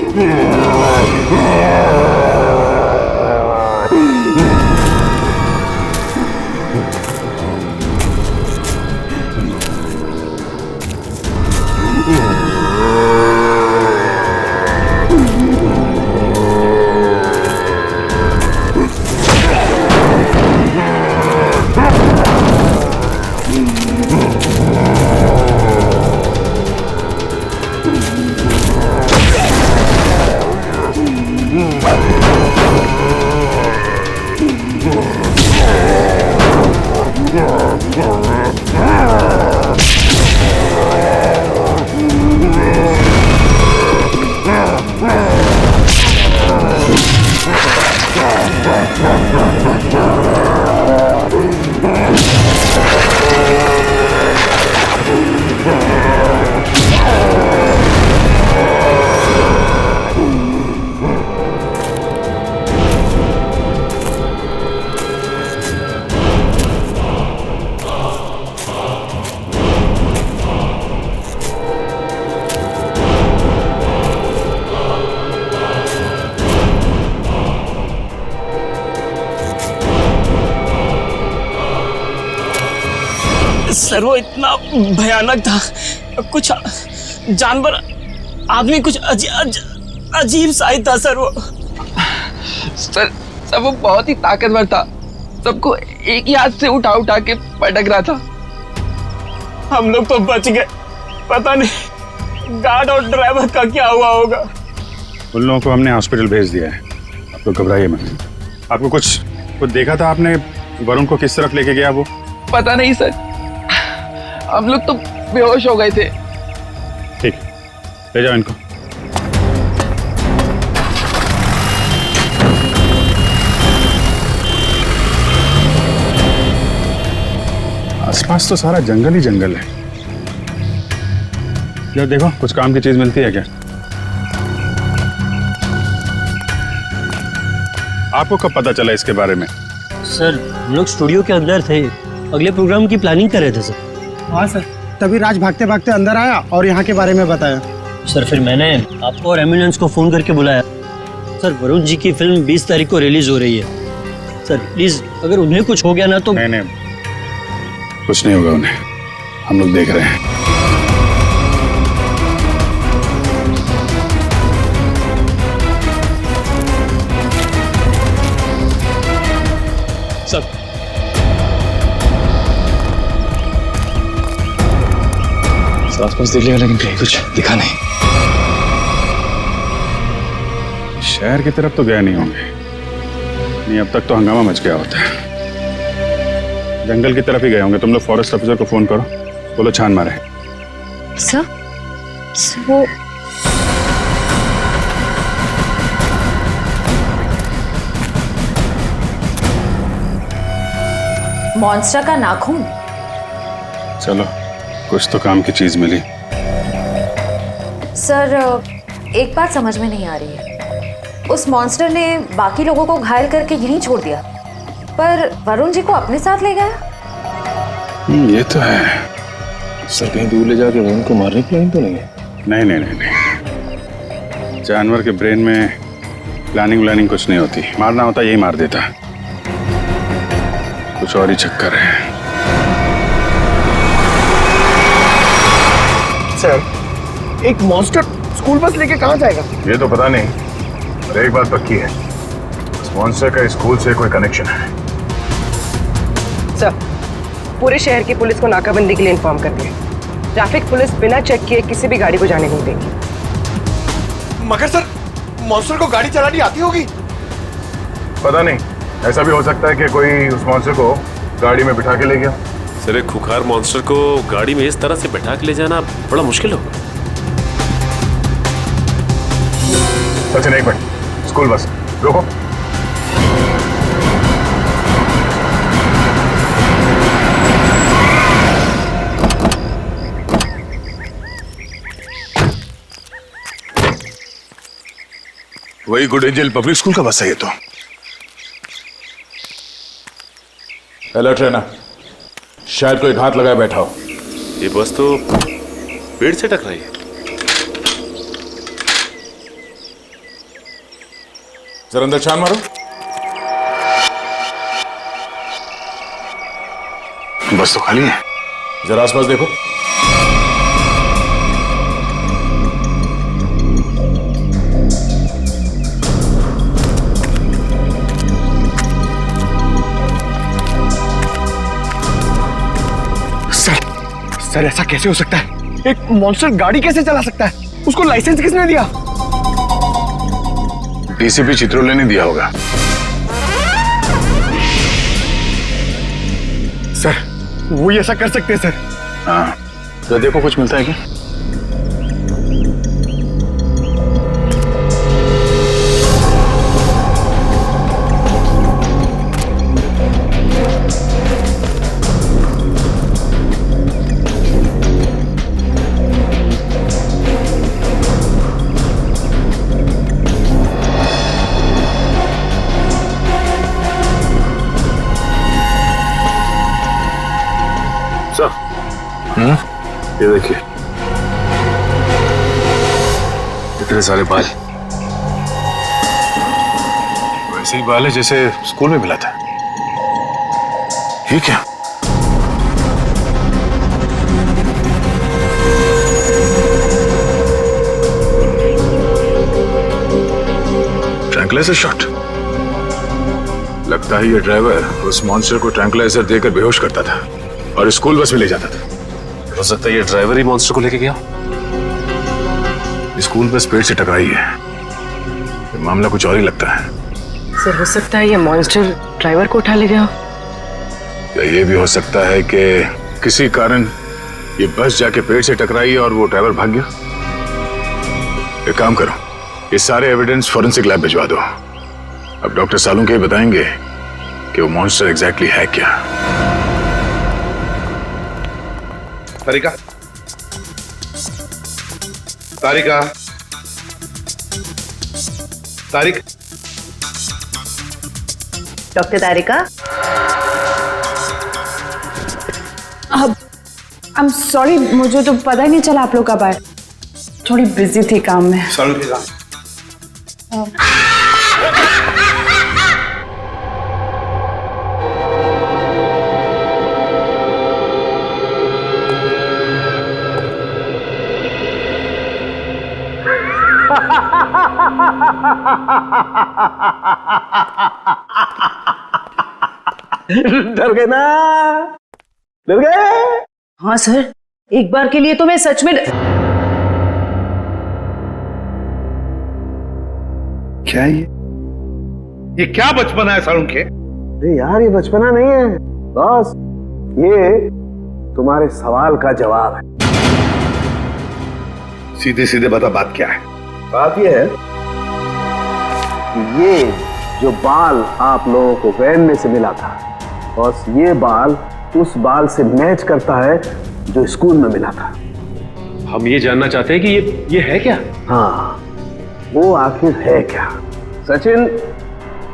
sir वो इतना भयानक था, कुछ जानवर आदमी कुछ अजीब सा ही था सर वो। सर वो बहुत ही ताकतवर था, सबको एक ही हाथ से उठा उठा के पटक रहा था। हम लोग तो बच गए, पता नहीं गार्ड और ड्राइवर का क्या हुआ होगा। उन लोगों को हमने हॉस्पिटल भेज दिया है, आप लोग घबराइए मत। आपको कुछ देखा था आपने? वरुण को किस तरफ लेके गया वो? पता नहीं सर, हम लोग तो बेहोश हो गए थे। ठीक, ले जाओ इनको। आसपास तो सारा जंगल ही जंगल है। यार देखो, कुछ काम की चीज मिलती है क्या? आपको कब पता चला इसके बारे में? सर हम लोग स्टूडियो के अंदर थे, अगले प्रोग्राम की प्लानिंग कर रहे थे सर। हाँ सर, तभी राज भागते भागते अंदर आया और यहाँ के बारे में बताया। सर फिर मैंने आपको और एम्बुलेंस को फोन करके बुलाया। सर वरुण जी की फिल्म 20 तारीख को रिलीज हो रही है। सर प्लीज, अगर उन्हें कुछ हो गया ना तो। नहीं, कुछ नहीं होगा उन्हें, हम लोग देख रहे हैं। आसपास देख लिया लेकिन कहीं कुछ दिखा नहीं। शहर की तरफ तो गए नहीं होंगे। नहीं, अब तक तो हंगामा मच गया होता है। जंगल की तरफ ही गए होंगे। तुम लोग फॉरेस्ट ऑफिसर को फोन करो, बोलो छान मारे। सर वो मॉन्स्टर का नाखून। चलो, कुछ तो काम की चीज मिली। सर एक बात समझ में नहीं आ रही है, उस मॉन्स्टर ने बाकी लोगों को घायल करके यहीं छोड़ दिया, पर वरुण जी को अपने साथ ले गया। ये तो है। सर कहीं दूर ले जाके वरुण को मारने की प्लानिंग तो नहीं है? नहीं नहीं नहीं नहीं, जानवर के ब्रेन में प्लानिंग व्लानिंग कुछ नहीं होती। मारना होता यही मार देता। कुछ और ही चक्कर है। सर, एक मॉन्स्टर स्कूल बस लेके कहाँ जाएगा? ये तो पता नहीं, पर एक बात पक्की है, इस मॉन्स्टर का स्कूल से कोई कनेक्शन है। सर, पूरे शहर की पुलिस को नाकाबंदी के लिए इन्फॉर्म कर दिया। ट्रैफिक पुलिस बिना चेक किए किसी भी गाड़ी को जाने नहीं देगी। मगर सर, मॉन्स्टर को गाड़ी चलानी आती होगी? पता नहीं, ऐसा भी हो सकता है कि कोई उस मॉन्स्टर को गाड़ी में बिठा के ले गया। सर, एक खुखार मॉन्स्टर को गाड़ी में इस तरह से बैठा के ले जाना बड़ा मुश्किल होगा। सचिन, एक मिनट, स्कूल बस रोको। वही गुड एंजल पब्लिक स्कूल का बस है ये तो। अलर्ट रहना, शायद कोई घात लगाए बैठा हो। ये बस तो पेड़ से टकराई है। जरा अंदर छान मारो। बस तो खाली है। जरा आसपास देखो। सर, ऐसा कैसे हो सकता है? एक मॉन्स्टर गाड़ी कैसे चला सकता है? उसको लाइसेंस किसने दिया? डीसीपी चित्रोले ने दिया होगा। सर, वो ऐसा कर सकते हैं सर। हाँ, तो देखो कुछ मिलता है क्या? ये देखिए, इतने सारे बाल। वैसे ही बाल है जैसे स्कूल में मिला था। ये क्या? Tranquilliser shot. लगता है ये ड्राइवर उस मॉन्स्टर को ट्रैंकुलाइजर देकर बेहोश करता था और स्कूल बस में ले जाता था। हो सकता है ये ड्राइवर ही मॉन्स्टर को लेके गया। स्कूल बस पेड़ से टकराई है। ये मामला कुछ और ही लगता है। सर, हो सकता है ये मॉन्स्टर ड्राइवर को उठा ले गया। या ये भी हो सकता है कि किसी कारण ये बस जाके पेड़ से टकराई और वो ड्राइवर भाग गया। एक काम करो, ये सारे एविडेंस फॉरेंसिक लैब भिजवा दो। अब डॉक्टर सालुंके बताएंगे कि वो मॉन्स्टर एग्जैक्टली है क्या। तारिका, तारिका, तारिक, डॉक्टर तारिका। अब आई एम सॉरी, मुझे तो पता ही नहीं चला आप लोग कब आए। थोड़ी बिजी थी काम में। सालुंके का डर गए ना? डर गए? हाँ सर, एक बार के लिए तो मैं सच में क्या ये क्या बचपना है सालुंखे? अरे यार, ये बचपना नहीं है बॉस, ये तुम्हारे सवाल का जवाब है। सीधे सीधे बता, बात क्या है? बात ये है कि ये जो बाल आप लोगों को वैन में से मिला था, बॉस, ये बाल उस बाल से मैच करता है जो स्कूल में मिला था। हम ये जानना चाहते हैं कि ये है क्या? हाँ, वो आखिर है क्या? सचिन,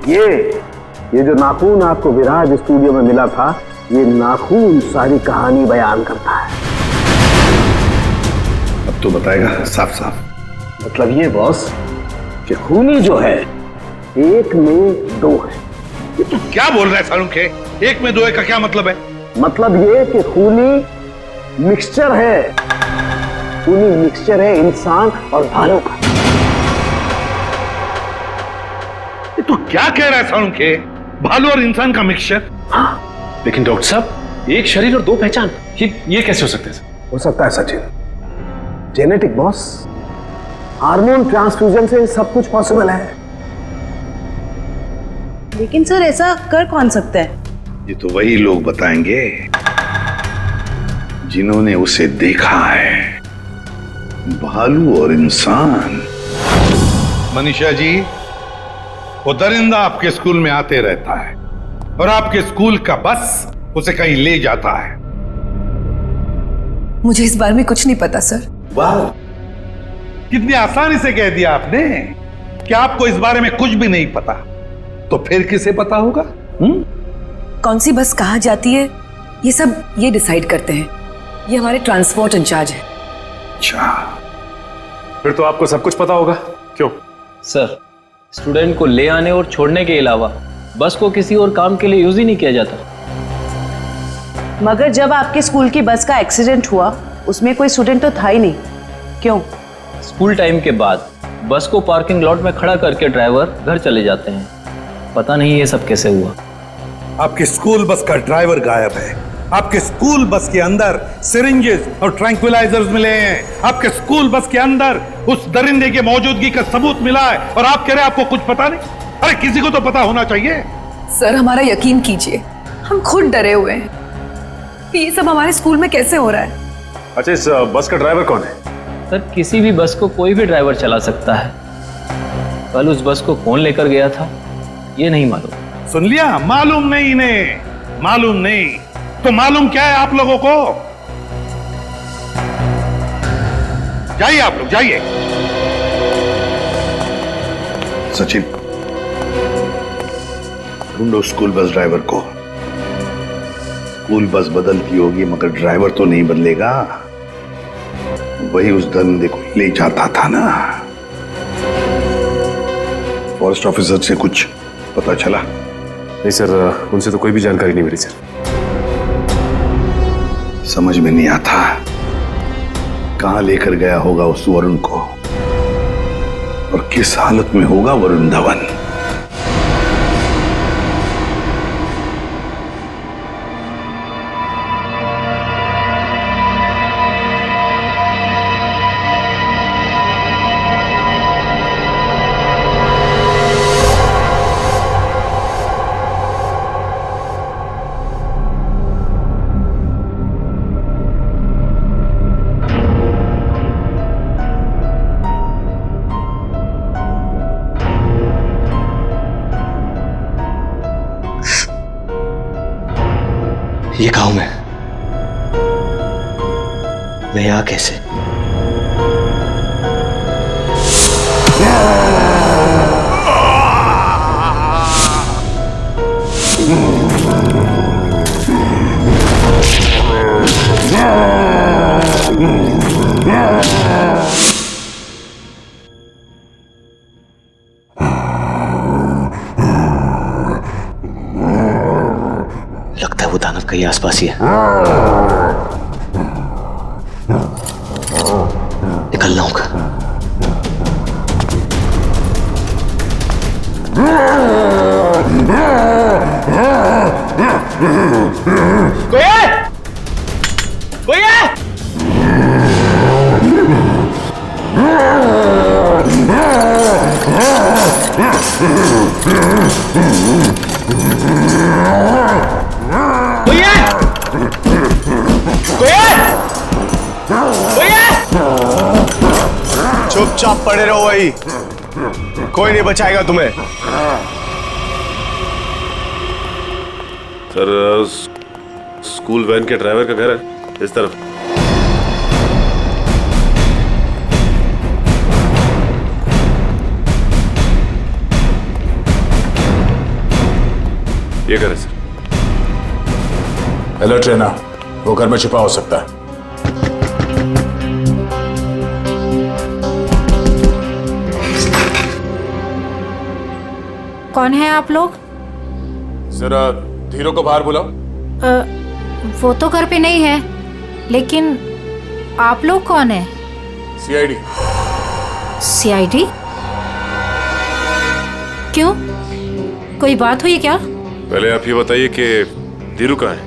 ये जो नाखून आपको विराज स्टूडियो में मिला था, ये नाखून सारी कहानी बयान करता है। अब तो बताएगा साफ साफ। मतलब ये बॉस कि खूनी जो है एक में दो है। ये तू क्या बोल रहा है सालुंखे? एक में दो है का क्या मतलब है? मतलब ये कि खूनी मिक्सचर है, खूनी मिक्सचर है इंसान और भालू का। ये तू क्या कह रहा है सालुंखे? भालू और इंसान का मिक्सचर? हाँ। लेकिन डॉक्टर साहब, एक शरीर और दो पहचान, ये कैसे हो सकता है? हो सकता है Sachin, genetic boss, hormone transfusion से सब कुछ पॉसिबल है। लेकिन सर, ऐसा कर कौन सकता है? ये तो वही लोग बताएंगे जिन्होंने उसे देखा है, भालू और इंसान। मनीषा जी, वो दरिंदा आपके स्कूल में आते रहता है और आपके स्कूल का बस उसे कहीं ले जाता है। मुझे इस बारे में कुछ नहीं पता सर। वाह, कितनी आसानी से कह दिया आपने कि आपको इस बारे में कुछ भी नहीं पता। तो फिर किसे पता होगा? कौन सी बस कहाँ जाती है, ये सब ये डिसाइड करते हैं। ये हमारे ट्रांसपोर्ट इंचार्ज है। अच्छा, फिर तो आपको सब कुछ पता होगा। क्यों? सर, स्टूडेंट को ले आने और छोड़ने के अलावा बस को किसी और काम के लिए यूज ही नहीं किया जाता। मगर जब आपके स्कूल की बस का एक्सीडेंट हुआ, उसमें कोई स्टूडेंट तो था ही नहीं। क्यों? स्कूल टाइम के बाद बस को पार्किंग लॉट में खड़ा करके ड्राइवर घर चले जाते हैं। पता नहीं ये सब कैसे हुआ। आपके स्कूल बस का ड्राइवर गायब है। आपके स्कूल बस के अंदर सिरिंजेस और ट्रैंक्विलाइजर्स मिले हैं। आपके स्कूल बस के अंदर उस दरिंदे की मौजूदगी का सबूत मिला है और आप कह रहे हैं आपको कुछ पता नहीं? अरे किसी को तो पता होना चाहिए। सर, हमारा यकीन कीजिए, हम खुद डरे हुए हैं कि ये सब हमारे स्कूल में कैसे हो रहा है। अच्छा, इस बस का ड्राइवर कौन है? सर, किसी भी बस को कोई भी ड्राइवर चला सकता है। कल उस बस को कौन लेकर गया था ये नहीं मालूम। सुन लिया? मालूम नहीं इन्हें, मालूम नहीं। तो मालूम क्या है आप लोगों को? जाइए आप लोग, जाइए। सचिन, ढूंढो स्कूल बस ड्राइवर को। स्कूल बस बदलती होगी मगर ड्राइवर तो नहीं बदलेगा। वही उस दरिंदे को ले जाता था ना। फॉरेस्ट ऑफिसर से कुछ पता चला? नहीं सर, उनसे तो कोई भी जानकारी नहीं मिली सर। समझ में नहीं आता कहां लेकर गया होगा उस वरुण को और किस हालत में होगा वरुण धवन। ये गांव में मैं यहां कैसे? लगता है वो दानव कहीं आसपास ही है। निकलना होगा। कोई है? कोई है? चुपचाप पड़े रहो वही, कोई नहीं बचाएगा तुम्हें। सर स्कूल वैन के ड्राइवर का घर है इस तरफ। ये घर है सर। अलर्ट रहना, वो घर में छिपा हो सकता है। कौन है आप लोग? जरा धीरू को बाहर बुलाओ। वो तो घर पे नहीं है, लेकिन आप लोग कौन है? सीआईडी। सीआईडी? क्यों, कोई बात हुई क्या? पहले आप ये बताइए कि धीरू कहाँ है?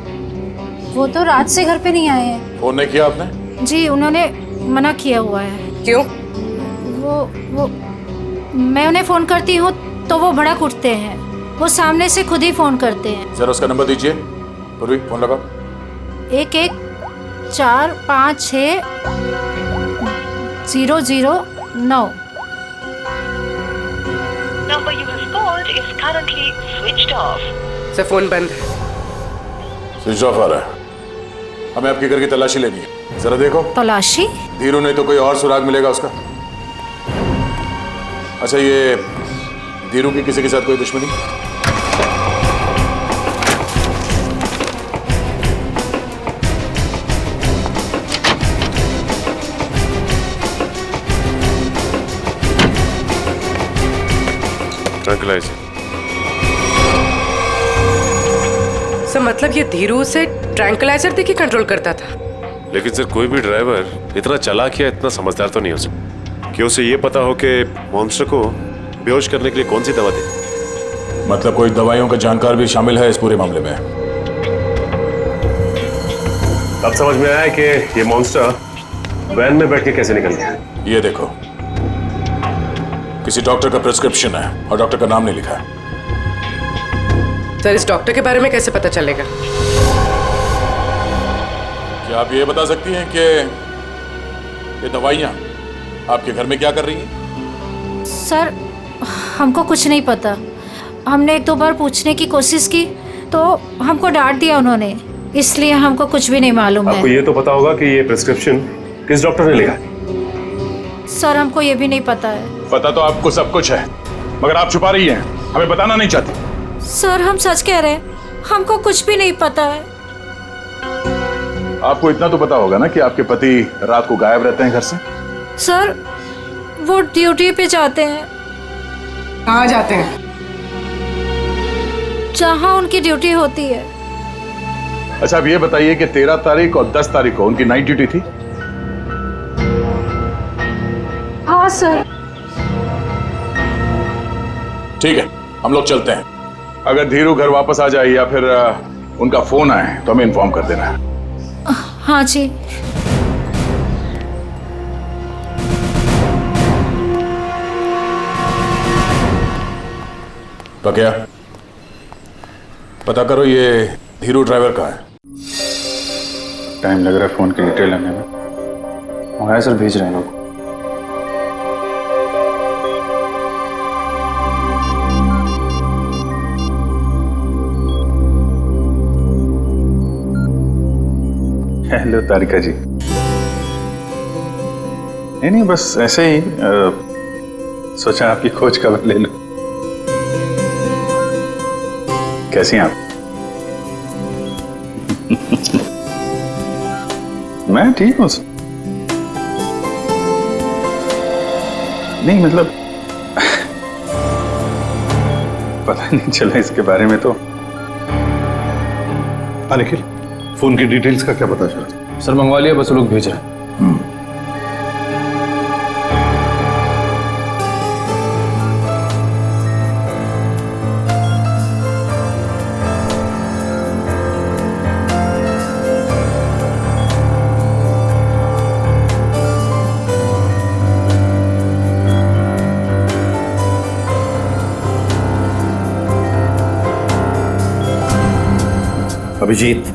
वो तो रात से घर पे नहीं आए हैं। फोन नहीं किया आपने? जी उन्होंने मना किया हुआ है। क्यों? वो मैं उन्हें फोन करती हूँ तो वो भड़क उठते हैं। वो सामने से खुद ही फोन करते हैं। जरा उसका नंबर दीजिए। पूर्वी फोन लगाओ। 11456009। Number you have called is currently switched off. Sir phone बंद है। स्विच ऑफ आ रहा है। हमें आपके घर की तलाशी लेनी है, जरा देखो। तलाशी? धीरू नहीं तो कोई और सुराग मिलेगा उसका। अच्छा ये धीरू की किसी के साथ कोई दुश्मनी? ट्रैंक्विलाइजर। सर मतलब ये धीरू से ट्रैंक्विलाइजर देके कंट्रोल करता था? लेकिन सर कोई भी ड्राइवर इतना चालाक या इतना समझदार तो नहीं हो सकता कि उसे ये पता हो कि मॉन्स्टर को बेहोश करने के लिए कौन सी दवा दे। मतलब कोई दवाइयों का जानकार भी शामिल है इस पूरे मामले में। अब समझ में आया कि ये मॉन्स्टर वैन में बैठ के कैसे निकल गया। ये देखो, किसी डॉक्टर का प्रिस्क्रिप्शन है और डॉक्टर का नाम नहीं लिखा है। सर इस डॉक्टर के बारे में कैसे पता चलेगा? क्या आप ये बता सकती हैं कि ये दवाइयाँ आपके घर में क्या कर रही हैं? सर हमको कुछ नहीं पता। हमने एक दो बार पूछने की कोशिश की तो हमको डांट दिया उन्होंने, इसलिए हमको कुछ भी नहीं मालूम है। आपको ये तो पता होगा कि ये प्रिस्क्रिप्शन किस डॉक्टर ने लिखा है? सर हमको ये भी नहीं पता है। पता तो आपको सब कुछ है, मगर आप छुपा रही हैं, हमें बताना नहीं चाहती। सर हम सच कह रहे हैं, हमको कुछ भी नहीं पता है। आपको इतना तो पता होगा ना कि आपके पति रात को गायब रहते हैं घर से? सर वो ड्यूटी पे जाते हैं। कहाँ जाते हैं? जहाँ उनकी ड्यूटी होती है। अच्छा अब ये बताइए कि 13 तारीख और 10 तारीख को उनकी नाइट ड्यूटी थी? हाँ सर। ठीक है, हम लोग चलते हैं। अगर धीरू घर वापस आ जाए या फिर उनका फोन आए तो हमें इन्फॉर्म कर देना है। हाँ जी। पक्या, पता करो ये धीरू ड्राइवर का है। टाइम लग रहा है फोन की डिटेल लेने में। मंगाया सर, भेज रहे हैं लोग। हेलो तारिका जी। नहीं बस ऐसे ही सोचा आपकी खोज खबर ले लो। कैसी हैं आप? मैं ठीक हूँ। नहीं मतलब पता नहीं चला इसके बारे में तो। निखिल, फोन की डिटेल्स का क्या पता चला? सर मंगवा लिया, बस लोग भेज रहे हैं। अभिजीत, अरे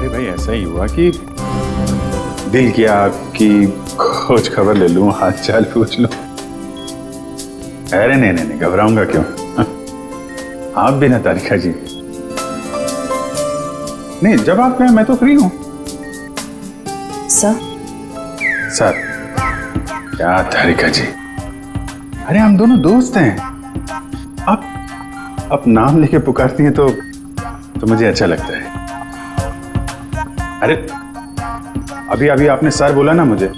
भाई ऐसा ही हुआ कि दिल किया आपकी खोज खबर ले लूं, हाल चाल पूछ लूं। अरे नहीं, घबराऊंगा क्यों? आप भी ना तारिका जी। नहीं, जब आप कहें मैं तो फ्री हूं। सर क्या तारिका जी, अरे हम दोनों दोस्त हैं। आप नाम लेके पुकारती हैं तो मुझे अच्छा लगता है। अरे अभी आपने सर बोला ना मुझे।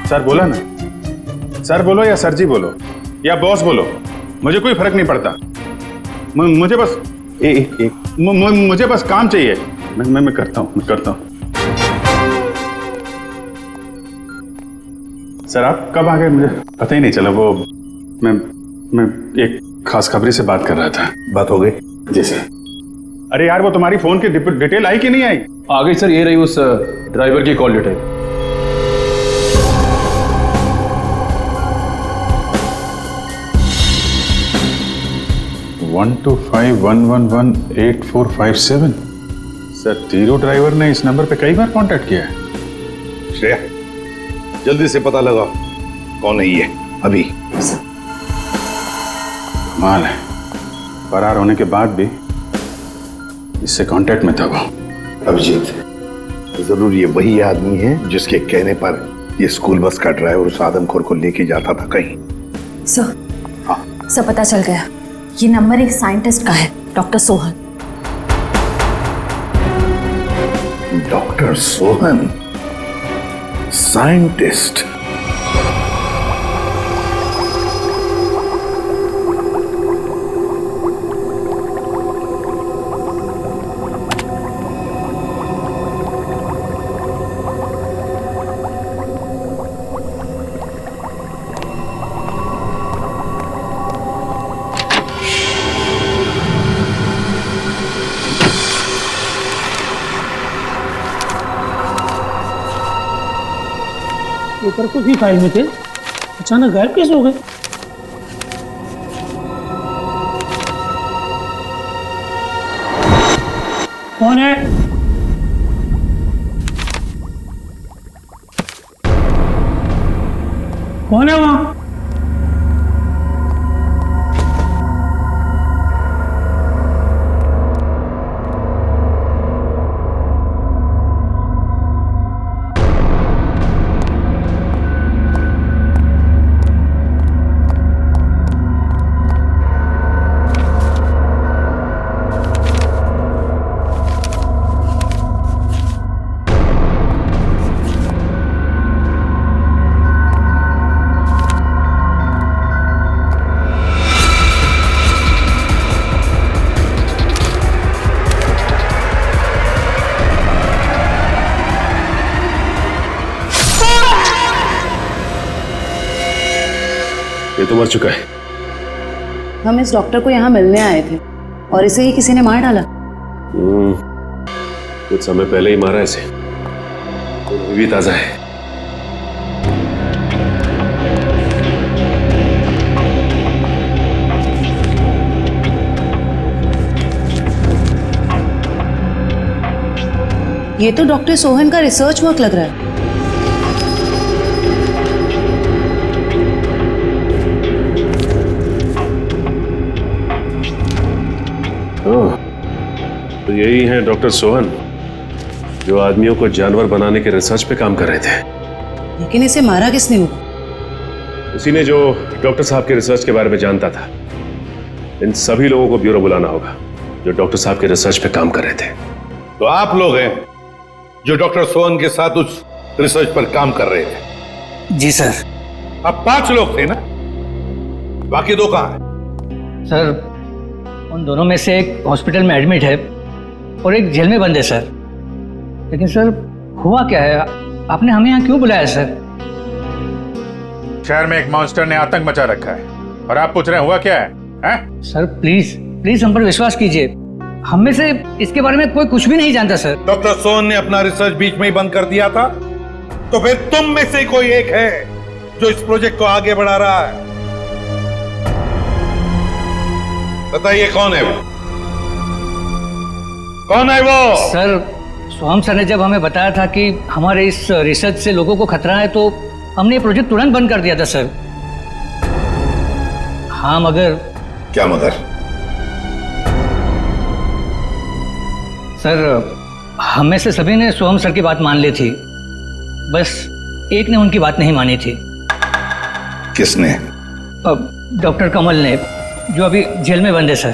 सर बोला ना। सर बोलो या सर जी बोलो या बॉस बोलो, मुझे कोई फर्क नहीं पड़ता। मुझे बस मुझे बस काम चाहिए। मैं करता हूँ। सर आप कब आ गए मुझे पता ही नहीं चला। वो मैं एक खास खबरी से बात कर रहा था। बात हो गई? जी सर। अरे यार वो तुम्हारी फोन की डिटेल आई कि नहीं आई? आ गई सर, ये रही उस ड्राइवर की call detail. One 125118457। Sir Tiru driver ने इस नंबर पे कई बार कांटेक्ट किया है। श्रेया, जल्दी से पता लगाओ कौन है ये। अभी कमाल है, फरार होने के बाद भी इससे कांटेक्ट में था वो। अभिजीत, जरूर ये वही आदमी है जिसके कहने पर ये स्कूल बस का ड्राइवर उस आदमखोर को लेके जाता था कहीं। सर पता चल गया, ये नंबर एक साइंटिस्ट का है, doctor Sohan. Doctor Sohan, scientist. Paper कुछ ही फाइल में थे, अचानक गायब कैसे हो गए? कौन है? कौन है वहां? ये तो मर चुका है। हम इस डॉक्टर को यहाँ मिलने आए थे और इसे ही किसी ने मार डाला। कुछ समय पहले ही मारा इसे, तो अभी भी ताजा है। ये तो डॉक्टर सोहन का रिसर्च वर्क लग रहा है। तो यही है डॉक्टर सोहन, जो आदमियों को जानवर बनाने के रिसर्च पे काम कर रहे थे। लेकिन इसे मारा किसने होगा? उसी ने जो डॉक्टर साहब के रिसर्च के बारे में जानता था। इन सभी लोगों को ब्यूरो बुलाना होगा जो डॉक्टर साहब के रिसर्च पे काम कर रहे थे। तो आप लोग हैं जो डॉक्टर सोहन के साथ उस रिसर्च पर काम कर रहे थे? जी सर। अब 5 लोग थे ना, बाकी 2 कहां हैं? सर उन दोनों में से एक हॉस्पिटल में एडमिट है और एक जेल में बंद है सर। लेकिन सर हुआ क्या है, आपने हमें यहाँ क्यों बुलाया सर? शहर में एक मॉन्स्टर ने आतंक मचा रखा है और आप पूछ रहे हैं हुआ क्या है? सर प्लीज हम पर विश्वास कीजिए, हम में से इसके बारे में कोई कुछ भी नहीं जानता सर। डॉक्टर सोन ने अपना रिसर्च बीच में ही बंद कर दिया था, तो फिर तुम में से कोई एक है जो इस प्रोजेक्ट को आगे बढ़ा रहा है। बताइए कौन है वो? कौन है वो? सर सोहम सर ने जब हमें बताया था कि हमारे इस रिसर्च से लोगों को खतरा है, तो हमने ये प्रोजेक्ट तुरंत बंद कर दिया था सर। हाँ मगर। क्या मगर? सर हम में से सभी ने सोहम सर की बात मान ली थी, बस एक ने उनकी बात नहीं मानी थी। किसने? डॉक्टर कमल ने, जो अभी जेल में बंद है सर।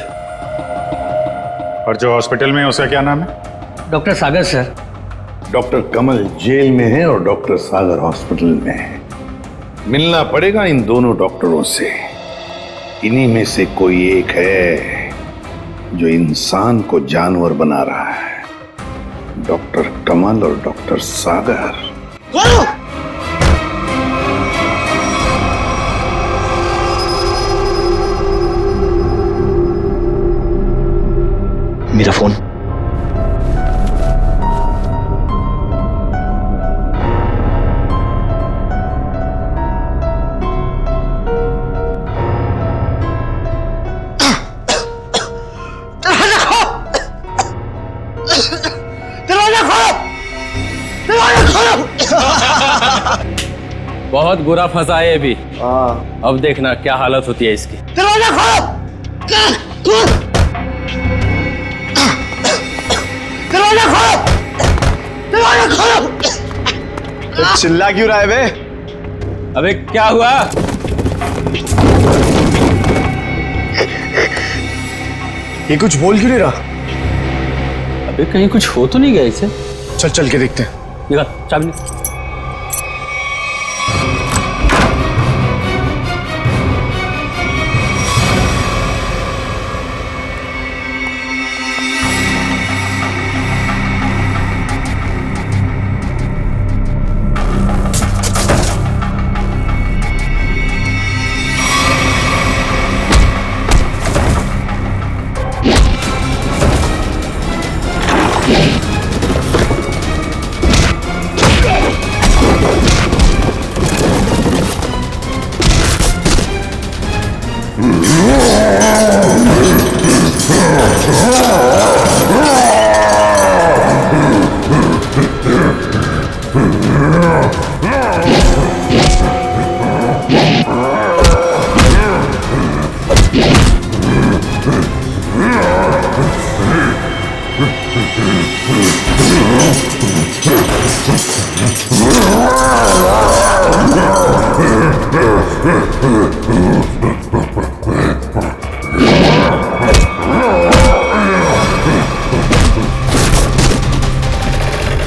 और जो हॉस्पिटल में है उसका क्या नाम है? डॉक्टर सागर सर। डॉक्टर कमल जेल में है और डॉक्टर सागर हॉस्पिटल में है। मिलना पड़ेगा इन दोनों डॉक्टरों से। इन्हीं में से कोई एक है जो इंसान को जानवर बना रहा है। डॉक्टर कमल और डॉक्टर सागर। मेरा फोन। बहुत बुरा फंसा है अभी। अब देखना क्या हालत होती है इसकी। दरवाजा खोलो! दरवाजा खोलो! दरवाजा खोलो! तो चिल्ला क्यों रहा है बे? अबे क्या हुआ? ये कुछ बोल क्यों नहीं रहा? अबे कहीं कुछ हो तो नहीं गया इसे? चल चल के देखते हैं। निकाल चाबी निकाल।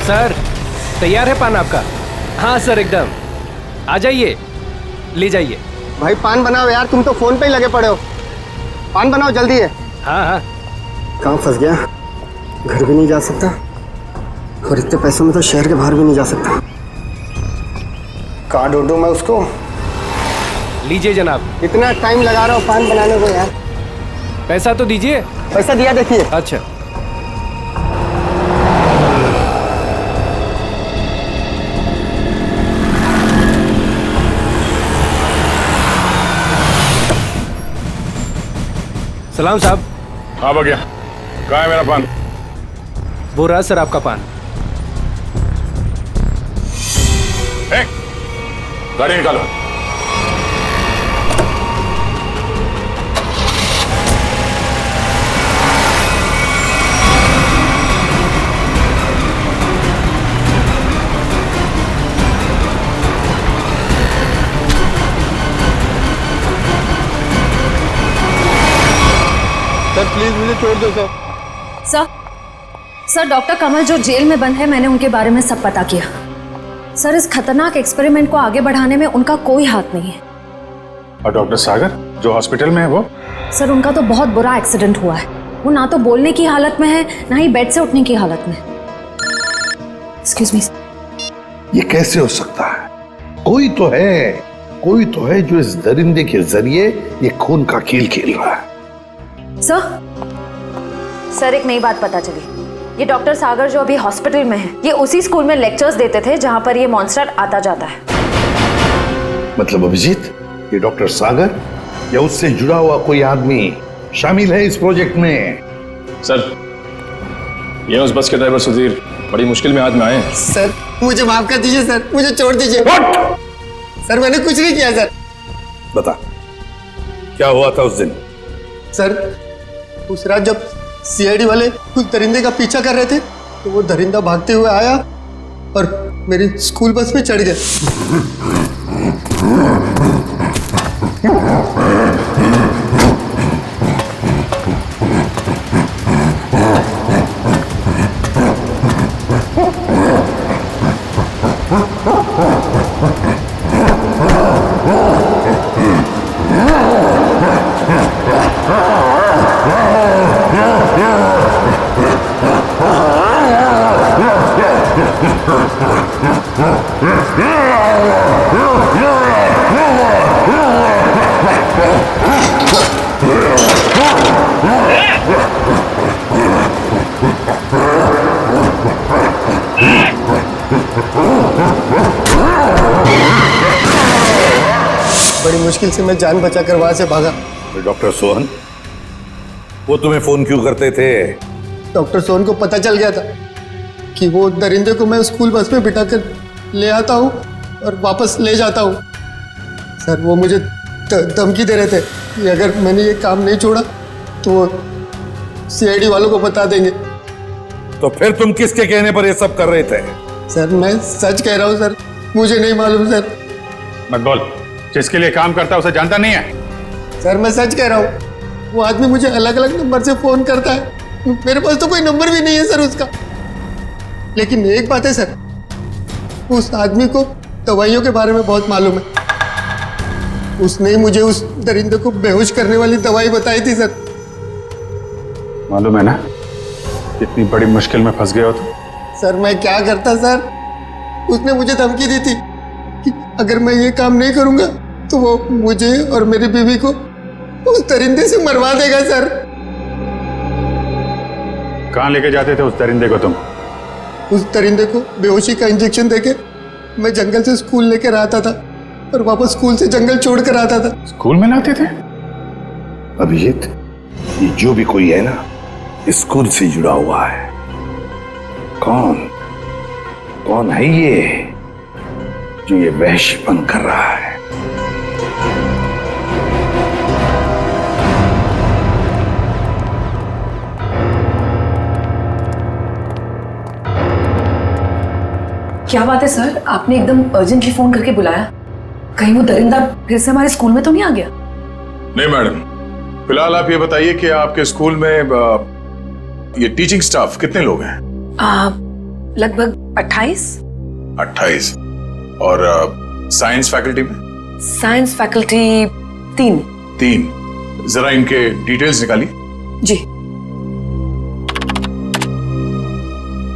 सर तैयार है पान आपका? हाँ सर एकदम। आ जाइए, ले जाइए। भाई पान बनाओ यार, तुम तो फोन पे ही लगे पड़े हो। पान बनाओ जल्दी है। हाँ हाँ। कहाँ फंस गया? घर भी नहीं जा सकता और इतने पैसों में तो शहर के बाहर भी नहीं जा सकता। कहाँ ढूंढूं मैं उसको? लीजिए जनाब। इतना टाइम लगा रहा हूँ पान बनाने को यार। पैसा तो दीजिए। पैसा दिया देखिए। अच्छा। सलाम साहब। हाँ भैया, कहाँ है मेरा पान? वो रहा सर आपका पान। गाड़ी निकालो। सर प्लीज मुझे छोड़ दो सर। सर डॉक्टर कमल जो जेल में बंद है, मैंने उनके बारे में सब पता किया। सर इस खतरनाक एक्सपेरिमेंट को आगे बढ़ाने में उनका कोई हाथ नहीं है। और डॉक्टर सागर जो हॉस्पिटल में है वो? सर उनका तो बहुत बुरा एक्सीडेंट हुआ है। वो ना तो बोलने की हालत में है, ना ही बेड से उठने की हालत में। Excuse me. ये कैसे हो सकता है? कोई तो है जो इस दरिंदे के जरिए ये खून का खेल खेल रहा है। सर एक नई बात पता चली, ये डॉक्टर सागर जो अभी हॉस्पिटल में है, ये उसी स्कूल में लेक्चर्स देते थे जहां पर ये मॉन्स्टर आता जाता है। मतलब अभिजीत, ये डॉक्टर सागर या उससे जुड़ा हुआ कोई आदमी शामिल है इस प्रोजेक्ट में? सर, ये उस बस के ड्राइवर सुधीर बड़ी मुश्किल में हाथ में आए हैं। सर मुझे माफ कर दीजिए सर, मुझे छोड़ दीजिए। सर मैंने कुछ नहीं किया सर। बता, क्या हुआ था उस दिन? सर उस रात जब सीआईडी वाले कुछ दरिंदे का पीछा कर रहे थे तो वो दरिंदा भागते हुए आया और मेरी स्कूल बस में चढ़ गया। बड़ी मुश्किल से मैं जान बचाकर वहां से भागा। डॉक्टर सोहन, वो तुम्हें फोन क्यों करते थे? डॉक्टर सोहन को पता चल गया था कि वो दरिंदे को मैं स्कूल बस में बिठाकर ले आता हूँ और वापस ले जाता हूँ। सर वो मुझे धमकी दे रहे थे कि अगर मैंने ये काम नहीं छोड़ा तो वो सीआईडी वालों को बता देंगे। तो फिर तुम किसके कहने पर ये सब कर रहे थे? सर मैं सच कह रहा हूँ सर, मुझे नहीं मालूम सर। मत बोल, जिसके लिए काम करता है उसे जानता नहीं है? सर मैं सच कह रहा हूँ, वो आदमी मुझे अलग अलग नंबर से फोन करता है, मेरे पास तो कोई नंबर भी नहीं है सर उसका। लेकिन एक बात है सर, उस आदमी को दवाइयों के बारे में बहुत मालूम है। उसने ही मुझे उस दरिंदे को बेहोश करने वाली दवाई बताई थी सर। मालूम है ना कितनी बड़ी मुश्किल में फंस गए हो तुम? सर मैं क्या करता सर, उसने मुझे धमकी दी थी कि अगर मैं ये काम नहीं करूंगा तो वो मुझे और मेरी बीवी को उस दरिंदे से मरवा देगा सर। कहाँ लेके जाते थे उस दरिंदे को तुम? उस दरिंदे को बेहोशी का इंजेक्शन देके मैं जंगल से स्कूल लेकर आता था और वापस स्कूल से जंगल छोड़ कर आता था। स्कूल में लाते थे? अभिजीत, ये जो भी कोई है ना, स्कूल से जुड़ा हुआ है। कौन है ये जो ये वहशीपन कर रहा है? क्या बात है सर, आपने एकदम अर्जेंटली फोन करके बुलाया? कहीं वो दरिंदा फिर से हमारे स्कूल में तो नहीं आ गया? नहीं मैडम, फिलहाल आप ये बताइए कि आपके स्कूल में ये टीचिंग स्टाफ कितने लोग हैं? लगभग 28। 28। और साइंस फैकल्टी में? Science faculty 3। जरा इनके डिटेल्स निकालिए। जी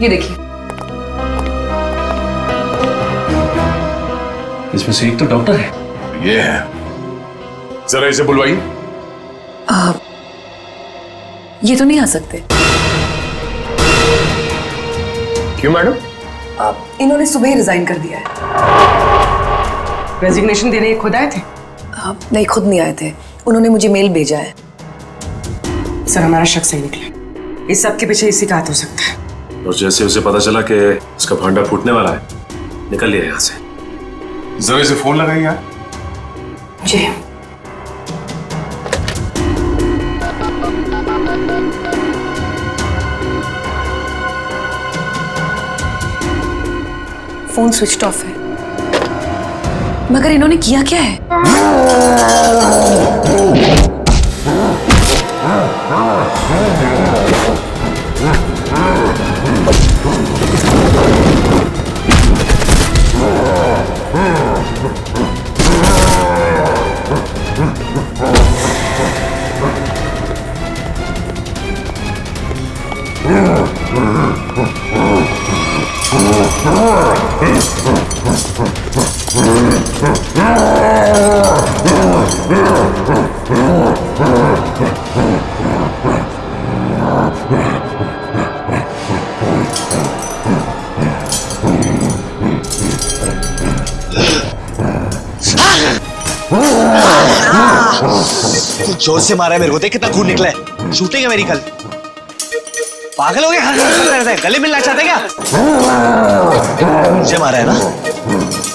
ये देखिए, इसमें से एक तो डॉक्टर है। ये है, जरा इसे बुलवाइए। ये तो नहीं आ सकते। क्यों मैडम? इन्होंने सुबह ही रिजाइन कर दिया है। रेजिग्नेशन देने खुद आए थे? नहीं, खुद नहीं आए थे, उन्होंने मुझे मेल भेजा है। सर हमारा शक सही निकला, इस सब के पीछे इसी का हाथ हो सकता है। और जैसे उसे पता चला कि उसका भांडा फूटने वाला है, निकल लिया यहाँ से। जरा इसे फोन लगाइए यार। जी फोन स्विच ऑफ है। मगर इन्होंने किया क्या है? तू जोर से मारा है मेरे को, देख कितना खून निकला है। शूटिंग है मेरी कल। पागल हो गया? गले मिलना चाहते क्या? मुझे मारा है ना?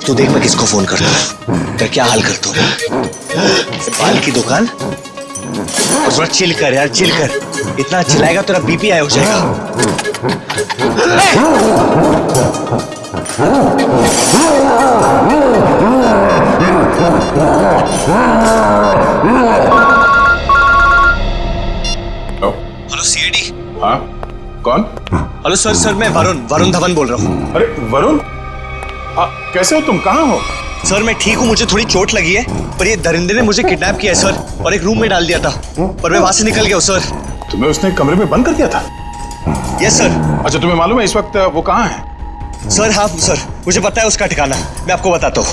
तू देख मैं किसको फोन करता हूँ, तेरा क्या हाल करता हूँ। बाल की दुकान और थोड़ा चिल कर यार, चिल कर। इतना चिल्लाएगा तेरा बीपी हाई हो जाएगा। Hello CID. हाँ कौन? हेलो सर, सर मैं वरुण धवन बोल रहा हूँ। अरे वरुण, कैसे हो तुम? कहाँ हो? सर मैं ठीक हूँ, मुझे थोड़ी चोट लगी है, पर ये दरिंदे ने मुझे किडनैप किया है सर, और एक रूम में डाल दिया था, पर मैं वहां से निकल गया हूँ सर। तुम्हें उसने कमरे में बंद कर दिया था? Yes sir. अच्छा तुम्हें मालूम है इस वक्त वो कहाँ है? सर हाँ सर, मुझे पता है उसका ठिकाना, मैं आपको बताता हूँ।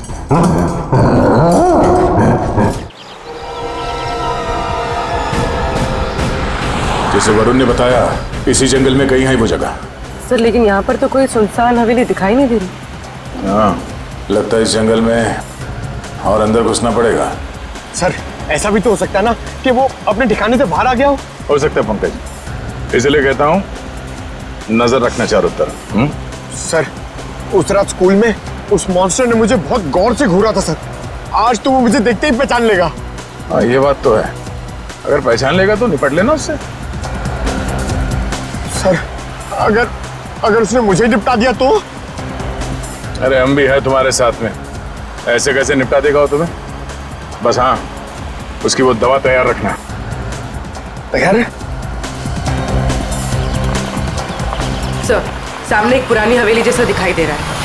जैसे वरुण ने बताया इसी जंगल में कहीं है वो जगह। सर लेकिन यहाँ पर तो कोई सुनसान हवेली दिखाई नहीं दे रही। हाँ, लगता है इस जंगल में और अंदर घुसना पड़ेगा। सर ऐसा भी तो हो सकता है ना कि वो अपने ठिकाने से बाहर आ गया हो सकता है पंकज, इसलिए कहता हूँ नजर रखना चारों तरफ। सर उस रात स्कूल में उस मॉन्स्टर ने मुझे बहुत गौर से घूरा था सर, आज तो वो मुझे देखते ही पहचान लेगा। हाँ ये बात तो है, अगर पहचान लेगा तो निपट लेना उससे। सर अगर उसने मुझे निपटा दिया तो? अरे हम भी है तुम्हारे साथ में, ऐसे कैसे निपटा देगा वो तुम्हें। बस हाँ, उसकी वो दवा तैयार रखना। तैयार है सर, सामने एक पुरानी हवेली जैसा दिखाई दे रहा है।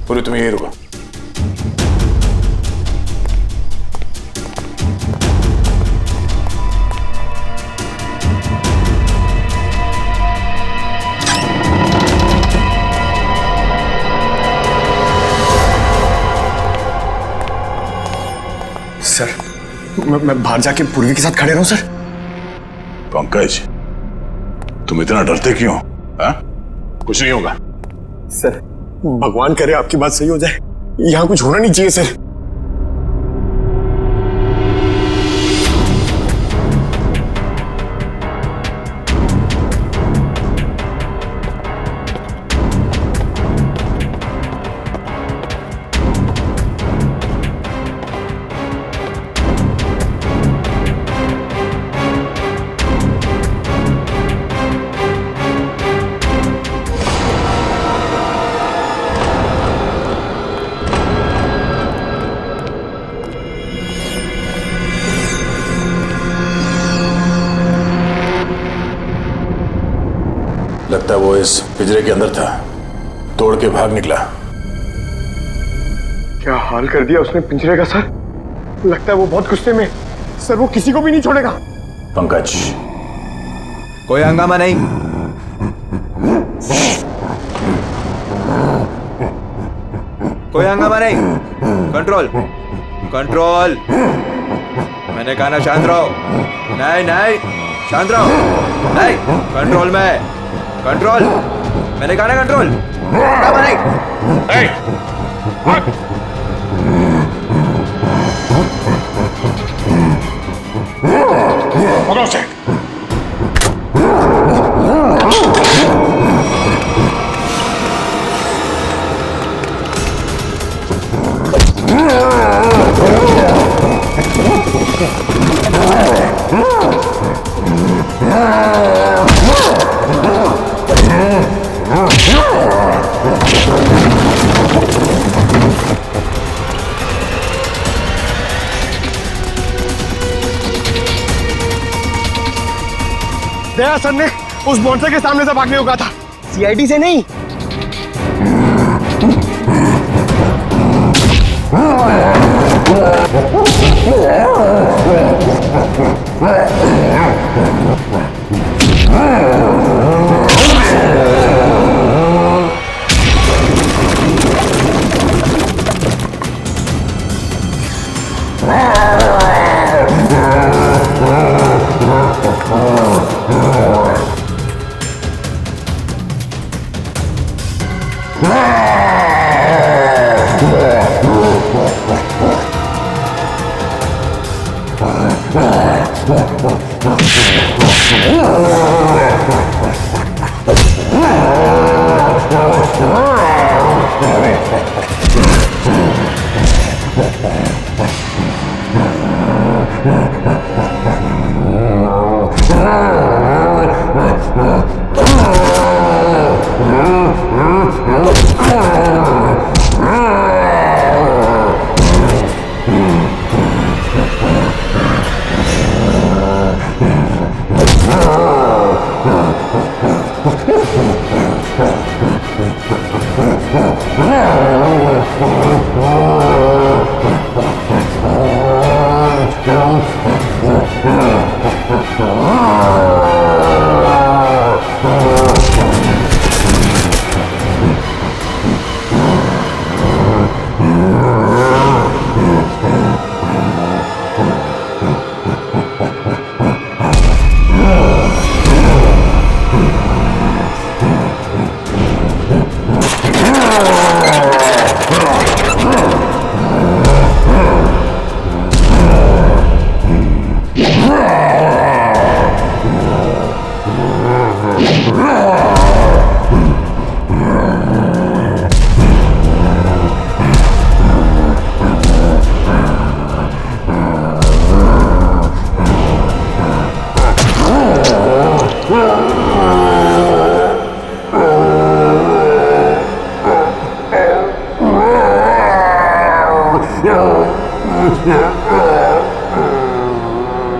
पूरी तुम यही रुको। सर मैं बाहर जाके पूर्वी के साथ खड़े रहूं सर? पंकज तुम इतना डरते क्यों? हाँ? कुछ नहीं होगा। सर भगवान करे आपकी बात सही हो जाए, यहाँ कुछ होना नहीं चाहिए सर। लगता है वो इस पिंजरे के अंदर था, तोड़ के भाग निकला। क्या हाल कर दिया उसने पिंजरे का सर, लगता है वो बहुत गुस्से में सर, वो किसी को भी नहीं छोड़ेगा। पंकज कोई हंगामा नहीं, कोई हंगामा नहीं, कंट्रोल कंट्रोल। मैंने कहा ना शांत रहो। नहीं नहीं शांत रहो, नहीं कंट्रोल में, कंट्रोल। मैंने कहा ना कंट्रोल। हंगामा नहीं। पकड़ो उसे। दया सर ने उस मॉन्स्टर के सामने से भागने को कहा था, सीआईडी से नहीं।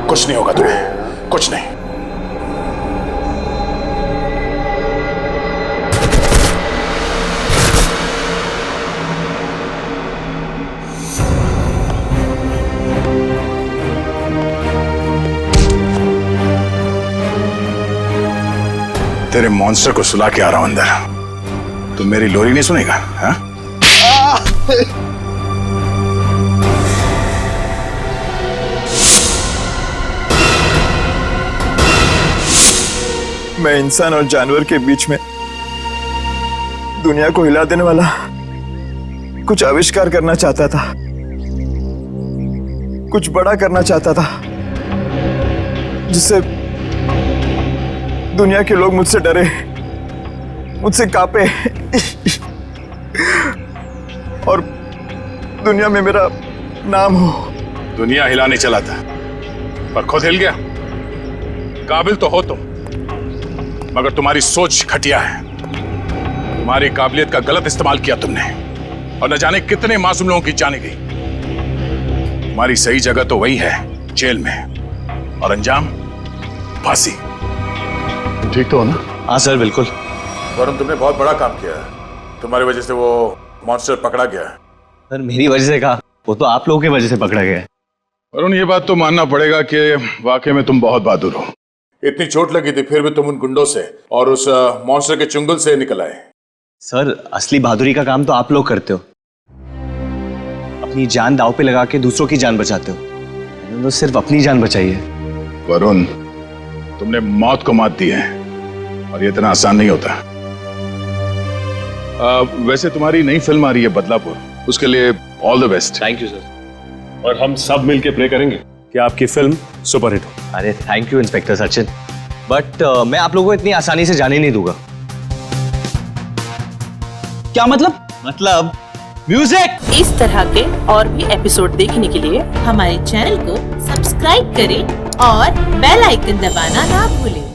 कुछ नहीं होगा तुम्हें, कुछ नहीं। तेरे मॉन्स्टर को सुला के आ रहा हूं अंदर। तुम मेरी लोरी नहीं सुनेगा? हाँ? मैं इंसान और जानवर के बीच में दुनिया को हिला देने वाला कुछ आविष्कार करना चाहता था, कुछ बड़ा करना चाहता था, जिससे दुनिया के लोग मुझसे डरे, मुझसे कांपे और दुनिया में मेरा नाम हो। दुनिया हिलाने चला था पर खुद हिल गया। काबिल तो हो तुम, मगर तुम्हारी सोच घटिया है। तुम्हारी काबिलियत का गलत इस्तेमाल किया तुमने और न जाने कितने मासूम लोगों की जाने गई। तुम्हारी सही जगह तो वही है, जेल में, और अंजाम फांसी। ठीक तो हो ना? हाँ सर, बिल्कुल। वरुण, तुमने बहुत बड़ा काम किया है। तुम्हारी वजह से वो मॉन्स्टर पकड़ा गया है। सर मेरी वजह से कहा, वो तो आप लोगों की वजह से पकड़ा गया है। वरुण, ये बात तो मानना पड़ेगा कि वाकई में तुम बहुत बहादुर हो। इतनी चोट लगी थी फिर भी तुम उन गुंडों से और उस मॉन्स्टर के चुंगल से निकल आए। सर असली बहादुरी का काम तो आप लोग करते हो, अपनी जान दांव पे लगा के दूसरों की जान बचाते हो। मैंने तो सिर्फ अपनी जान बचाई है। वरुण, तुमने मौत को मात दी है और ये इतना आसान नहीं होता। वैसे तुम्हारी नई फिल्म आ रही है बदलापुर, उसके लिए all the best. Thank you sir. और हम सब मिलके प्रे करेंगे कि आपकी फिल्म सुपरहिट हो। अरे thank you inspector Sachin, but मैं आप लोगों को इतनी आसानी से जाने नहीं दूंगा। क्या मतलब? मतलब म्यूजिक। इस तरह के और भी एपिसोड देखने के लिए हमारे चैनल को सब्सक्राइब करें और बेल आइकन दबाना ना भूलें।